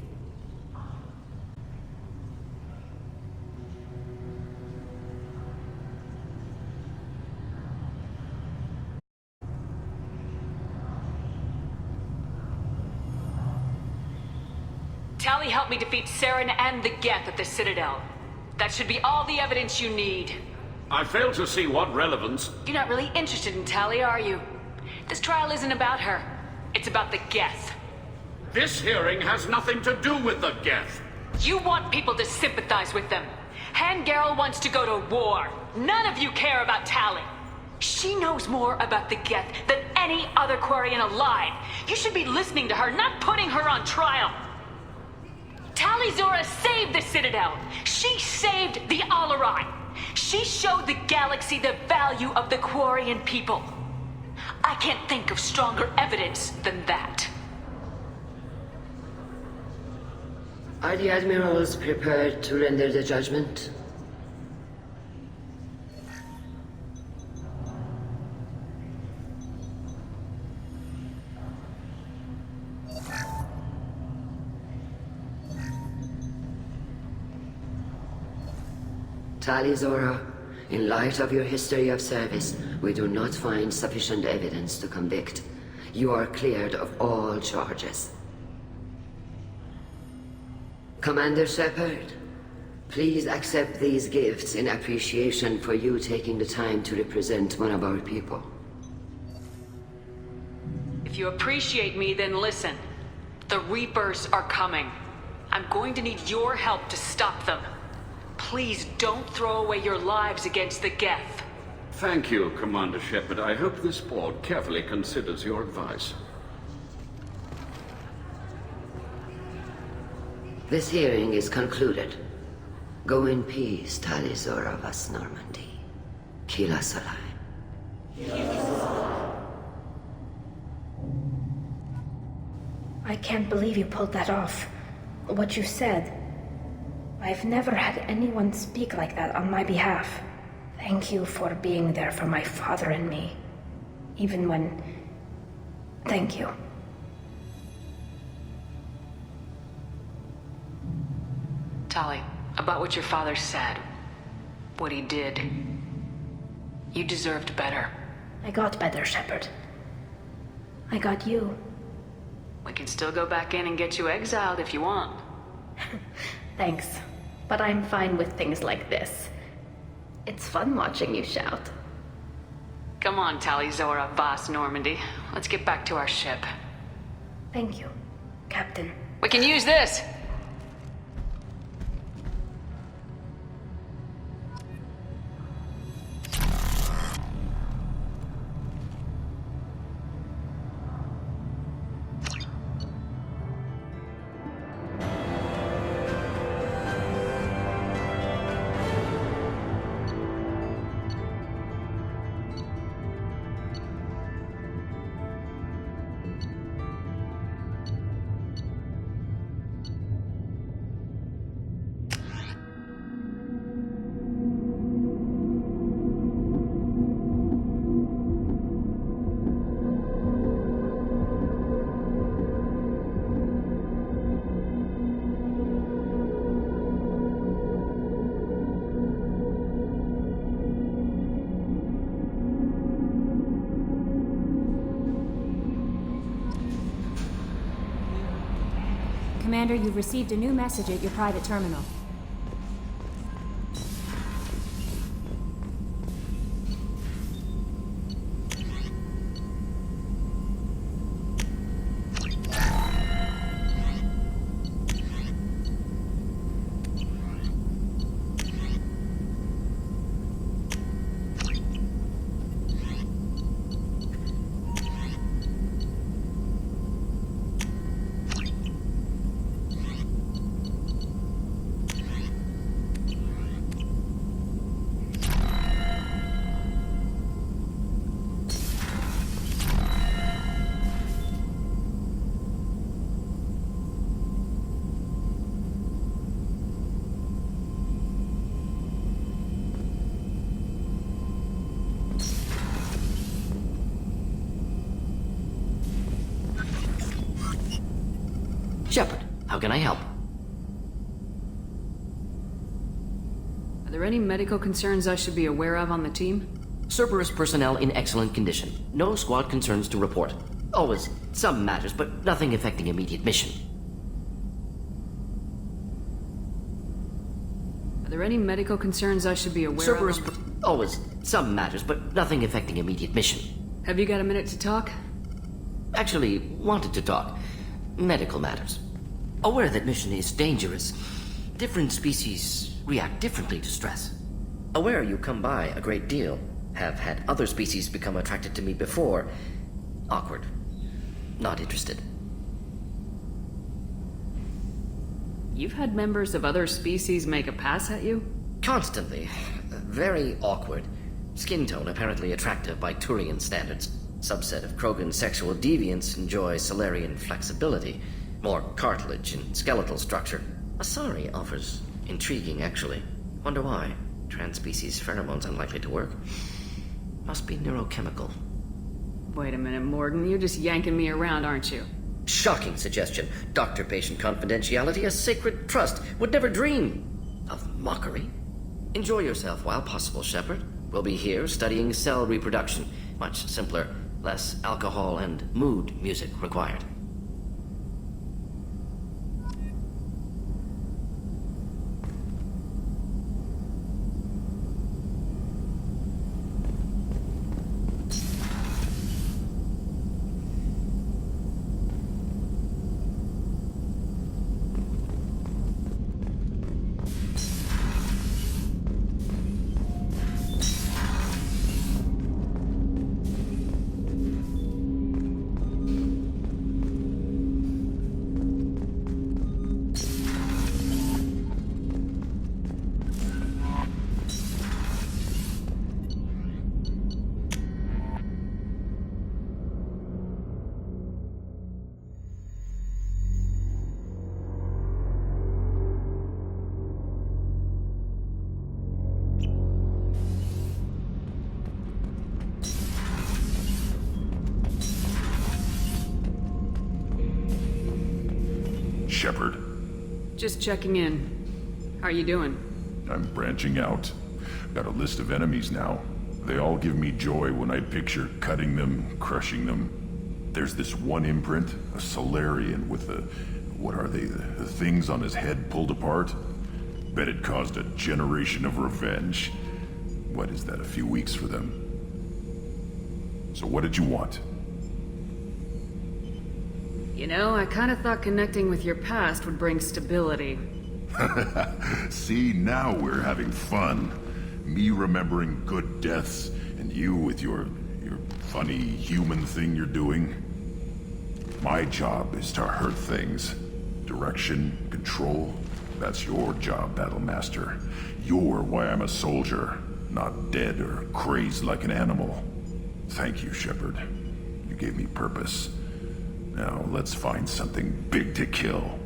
Tali helped me defeat Saren and the Geth at the Citadel. That should be all the evidence you need. I fail to see what relevance... You're not really interested in Tali, are you? This trial isn't about her. It's about the Geth. This hearing has nothing to do with the Geth. You want people to sympathize with them. Han Garel wants to go to war. None of you care about Tali. She knows more about the Geth than any other Quarian alive. You should be listening to her, not putting her on trial. Tali Zora saved the Citadel. She saved the Alarai. She showed the galaxy the value of the Quarian people. I can't think of stronger evidence than that. Are the admirals prepared to render the judgment? Tali Zora, in light of your history of service, we do not find sufficient evidence to convict. You are cleared of all charges. Commander Shepard, please accept these gifts in appreciation for you taking the time to represent one of our people. If you appreciate me, then listen. The Reapers are coming. I'm going to need your help to stop them. Please don't throw away your lives against the Geth. Thank you, Commander Shepard. I hope this board carefully considers your advice. This hearing is concluded. Go in peace, Tali Zora Vas Normandy. Kila Salai. I can't believe you pulled that off. What you said. I've never had anyone speak like that on my behalf. Thank you for being there for my father and me. Even when... Thank you. Tali, about what your father said, what he did, you deserved better. I got better, Shepard. I got you. We can still go back in and get you exiled if you want. Thanks, but I'm fine with things like this. It's fun watching you shout. Come on, Tali Zora Vas Normandy. Let's get back to our ship. Thank you, Captain. We can use this! Commander, you've received a new message at your private terminal. Shepard, how can I help? Are there any medical concerns I should be aware of on the team? Cerberus personnel in excellent condition. No squad concerns to report. Always some matters, but nothing affecting immediate mission. Are there any medical concerns I should be aware Cerberus of? always some matters, but nothing affecting immediate mission. Have you got a minute to talk? Actually, wanted to talk. Medical matters. Aware that mission is dangerous. Different species react differently to stress. Aware you come by a great deal. Have had other species become attracted to me before. Awkward. Not interested. You've had members of other species make a pass at you? Constantly. Very awkward. Skin tone apparently attractive by Turian standards. Subset of Krogan sexual deviants enjoy Solarian flexibility. More cartilage and skeletal structure. Asari offers intriguing, actually. Wonder why. Transspecies pheromones unlikely to work. Must be neurochemical. Wait a minute, Morgan. You're just yanking me around, aren't you? Shocking suggestion. Doctor-patient confidentiality, a sacred trust. Would never dream of mockery. Enjoy yourself while possible, Shepard. We'll be here studying cell reproduction. Much simpler, less alcohol and mood music required. Shepard. Just checking in. How are you doing? I'm branching out. Got a list of enemies now. They all give me joy when I picture cutting them, crushing them. There's this one imprint, a Solarian with the... what are they? The things on his head pulled apart? Bet it caused a generation of revenge. What is that, a few weeks for them? So what did you want? You know, I kinda thought connecting with your past would bring stability. See, now we're having fun. Me remembering good deaths, and you with your funny human thing you're doing. My job is to hurt things. Direction, control, that's your job, Battlemaster. You're why I'm a soldier, not dead or crazed like an animal. Thank you, Shepard. You gave me purpose. Now, let's find something big to kill.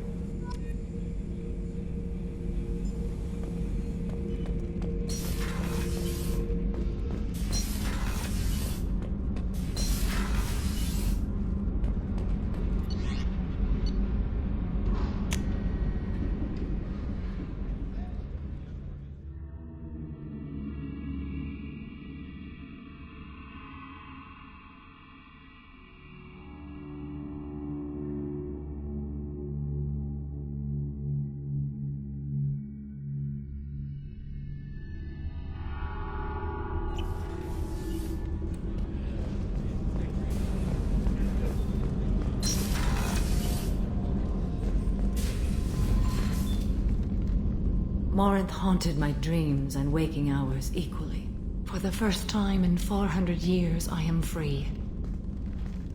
Morinth haunted my dreams and waking hours equally. For the first time in 400 years, I am free.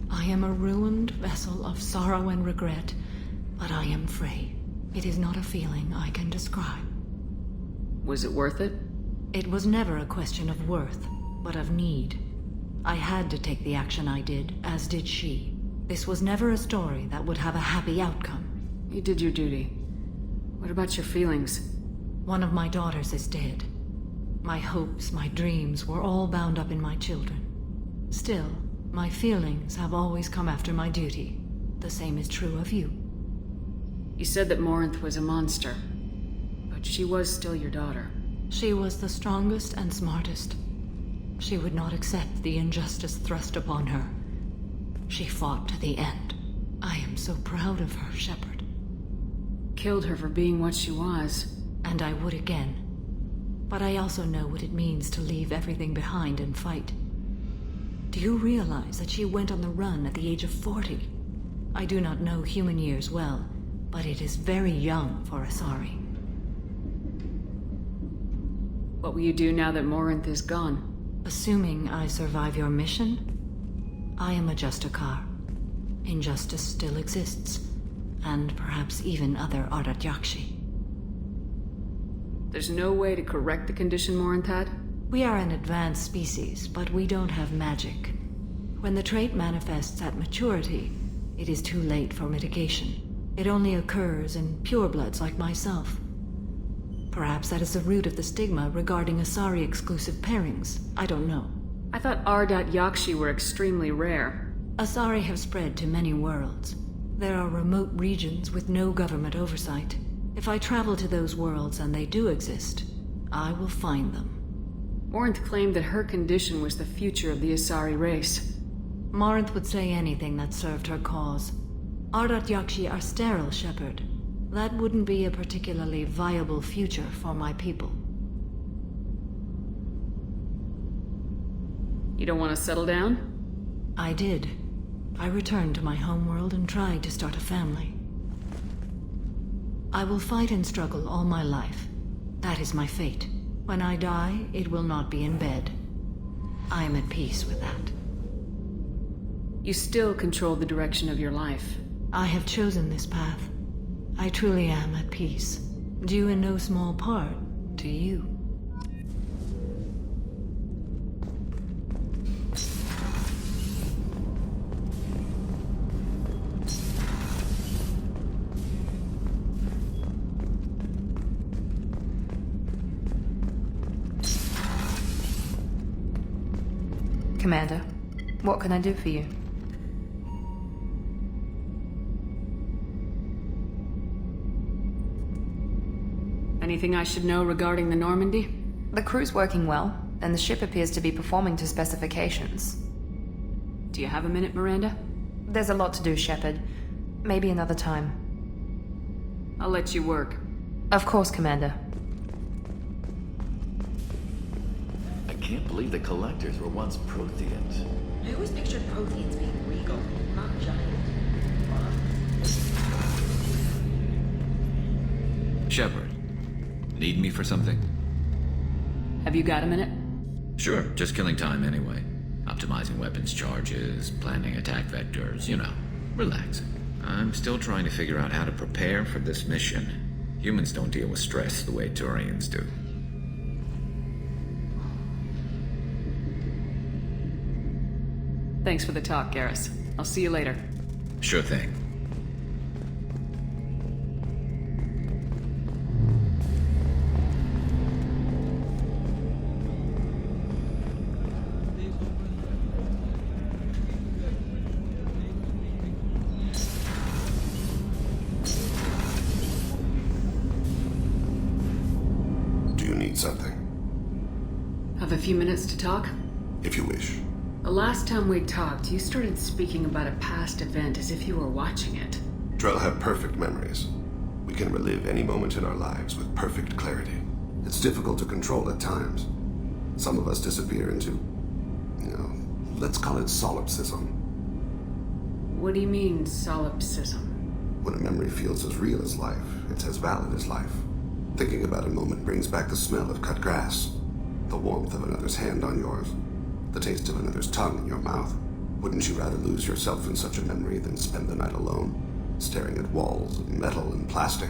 I am a ruined vessel of sorrow and regret, but I am free. It is not a feeling I can describe. Was it worth it? It was never a question of worth, but of need. I had to take the action I did, as did she. This was never a story that would have a happy outcome. You did your duty. What about your feelings? One of my daughters is dead. My hopes, my dreams were all bound up in my children. Still, my feelings have always come after my duty. The same is true of you. You said that Morinth was a monster, but she was still your daughter. She was the strongest and smartest. She would not accept the injustice thrust upon her. She fought to the end. I am so proud of her, Shepard. Killed her for being what she was. And I would again. But I also know what it means to leave everything behind and fight. Do you realize that she went on the run at the age of 40? I do not know human years well, but it is very young for Asari. What will you do now that Morinth is gone? Assuming I survive your mission, I am a Justicar. Injustice still exists, and perhaps even other Ardat-Yakshi. There's no way to correct the condition Morinth had? We are an advanced species, but we don't have magic. When the trait manifests at maturity, it is too late for mitigation. It only occurs in purebloods like myself. Perhaps that is the root of the stigma regarding Asari-exclusive pairings. I don't know. I thought Ardat-Yakshi were extremely rare. Asari have spread to many worlds. There are remote regions with no government oversight. If I travel to those worlds, and they do exist, I will find them. Morinth claimed that her condition was the future of the Asari race. Morinth would say anything that served her cause. Ardat-Yakshi are sterile, Shepard. That wouldn't be a particularly viable future for my people. You don't want to settle down? I did. I returned to my homeworld and tried to start a family. I will fight and struggle all my life. That is my fate. When I die, it will not be in bed. I am at peace with that. You still control the direction of your life. I have chosen this path. I truly am at peace. Due in no small part to you. Commander, what can I do for you? Anything I should know regarding the Normandy? The crew's working well, and the ship appears to be performing to specifications. Do you have a minute, Miranda? There's a lot to do, Shepard. Maybe another time. I'll let you work. Of course, Commander. I can't believe the Collectors were once Protheans. I always pictured Protheans being regal, not giant. Shepard, need me for something? Have you got a minute? Sure, just killing time anyway. Optimizing weapons charges, planning attack vectors, you know. Relax. I'm still trying to figure out how to prepare for this mission. Humans don't deal with stress the way Turians do. Thanks for the talk, Garrus. I'll see you later. Sure thing. Something. Have a few minutes to talk? If you wish. The last time we talked, you started speaking about a past event as if you were watching it. Drell have perfect memories. We can relive any moment in our lives with perfect clarity. It's difficult to control at times. Some of us disappear into, let's call it solipsism. What do you mean, solipsism? When a memory feels as real as life, it's as valid as life. Thinking about a moment brings back the smell of cut grass, the warmth of another's hand on yours, the taste of another's tongue in your mouth. Wouldn't you rather lose yourself in such a memory than spend the night alone, staring at walls of metal and plastic?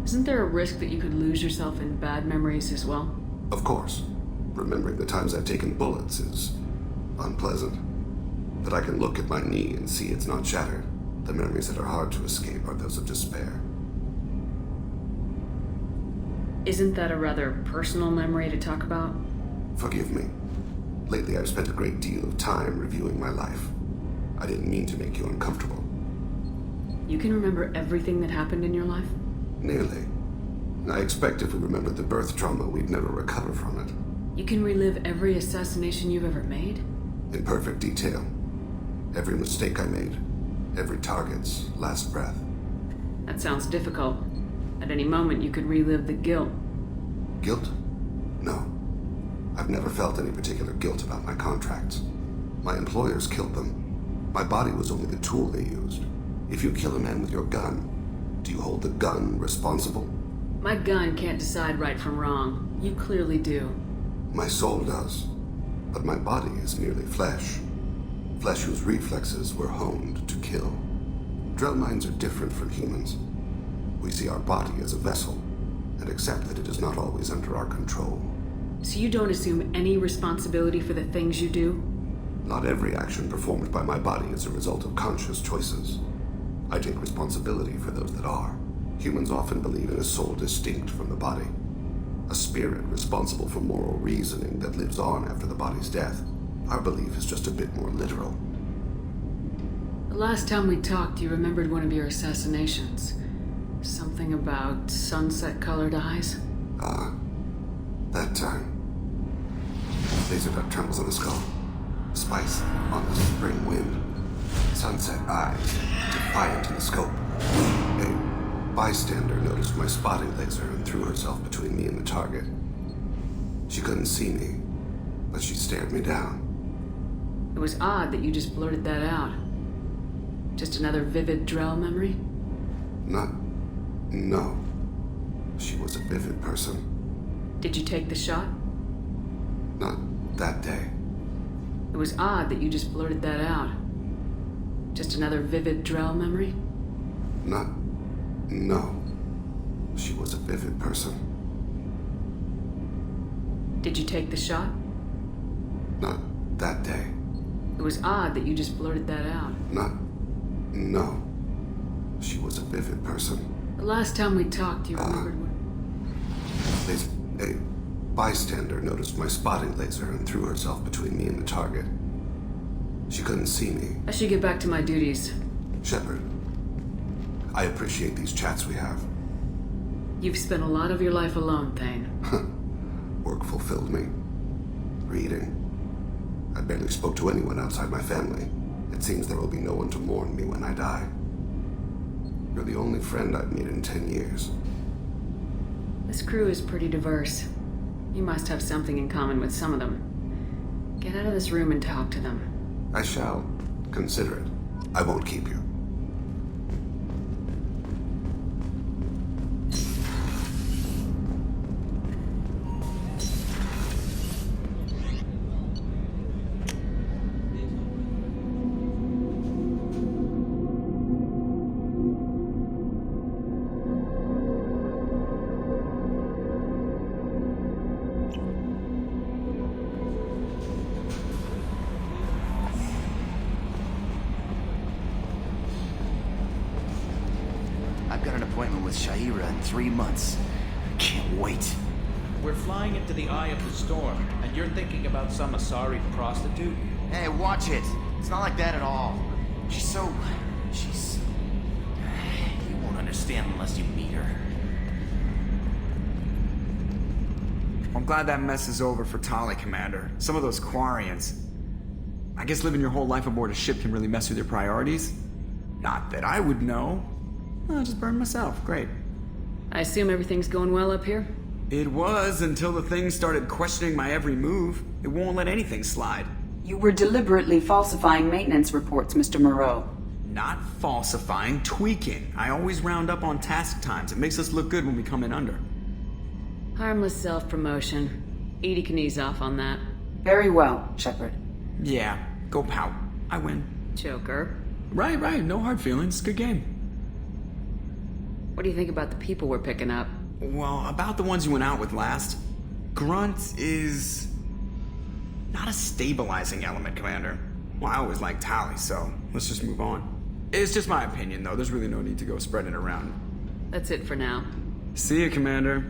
Isn't there a risk that you could lose yourself in bad memories as well? Of course. Remembering the times I've taken bullets is unpleasant. But I can look at my knee and see it's not shattered. The memories that are hard to escape are those of despair. Isn't that a rather personal memory to talk about? Forgive me. Lately I've spent a great deal of time reviewing my life. I didn't mean to make you uncomfortable. You can remember everything that happened in your life? Nearly. I expect if we remembered the birth trauma, we'd never recover from it. You can relive every assassination you've ever made? In perfect detail. Every mistake I made. Every target's last breath. That sounds difficult. At any moment, you could relive the guilt. Guilt? No. I've never felt any particular guilt about my contracts. My employers killed them. My body was only the tool they used. If you kill a man with your gun, do you hold the gun responsible? My gun can't decide right from wrong. You clearly do. My soul does. But my body is merely flesh. Flesh whose reflexes were honed to kill. Drell minds are different from humans. We see our body as a vessel, and accept that it is not always under our control. So you don't assume any responsibility for the things you do? Not every action performed by my body is a result of conscious choices. I take responsibility for those that are. Humans often believe in a soul distinct from the body. A spirit responsible for moral reasoning that lives on after the body's death. Our belief is just a bit more literal. The last time we talked, you remembered one of your assassinations. Something about sunset-colored eyes? That time. Laser dot trembles on the skull. Spice on the spring wind. Sunset eyes, defiant in the scope. A bystander noticed my spotting laser and threw herself between me and the target. She couldn't see me, but she stared me down. It was odd that you just blurted that out. Just another vivid Drell memory? No. She was a vivid person. Did you take the shot? Not that day. It was odd that you just blurted that out. Just another vivid Drell memory? No. She was a vivid person. Did you take the shot? Not that day. It was odd that you just blurted that out. No. She was a vivid person. The last time we talked, you remembered what? A bystander noticed my spotting laser and threw herself between me and the target. She couldn't see me. I should get back to my duties. Shepard, I appreciate these chats we have. You've spent a lot of your life alone, Thane. Work fulfilled me. Reading. I barely spoke to anyone outside my family. It seems there will be no one to mourn me when I die. You're the only friend I've made in 10 years. This crew is pretty diverse. You must have something in common with some of them. Get out of this room and talk to them. I shall. Consider it. I won't keep you. I've got an appointment with Shaira in 3 months. Can't wait. We're flying into the eye of the storm, and you're thinking about some Asari prostitute? Hey, watch it. It's not like that at all. She's... You won't understand unless you meet her. I'm glad that mess is over for Tali, Commander. Some of those Quarians. I guess living your whole life aboard a ship can really mess with your priorities. Not that I would know. I just burned myself. Great. I assume everything's going well up here? It was until the thing started questioning my every move. It won't let anything slide. You were deliberately falsifying maintenance reports, Mr. Moreau. Not falsifying, tweaking. I always round up on task times. It makes us look good when we come in under. Harmless self-promotion. Edie can ease off on that. Very well, Shepard. Yeah, go pout. I win. Joker. Right. No hard feelings. Good game. What do you think about the people we're picking up? Well, about the ones you went out with last. Grunt is... not a stabilizing element, Commander. Well, I always liked Tali, so let's just move on. It's just my opinion, though. There's really no need to go spreading it around. That's it for now. See you, Commander.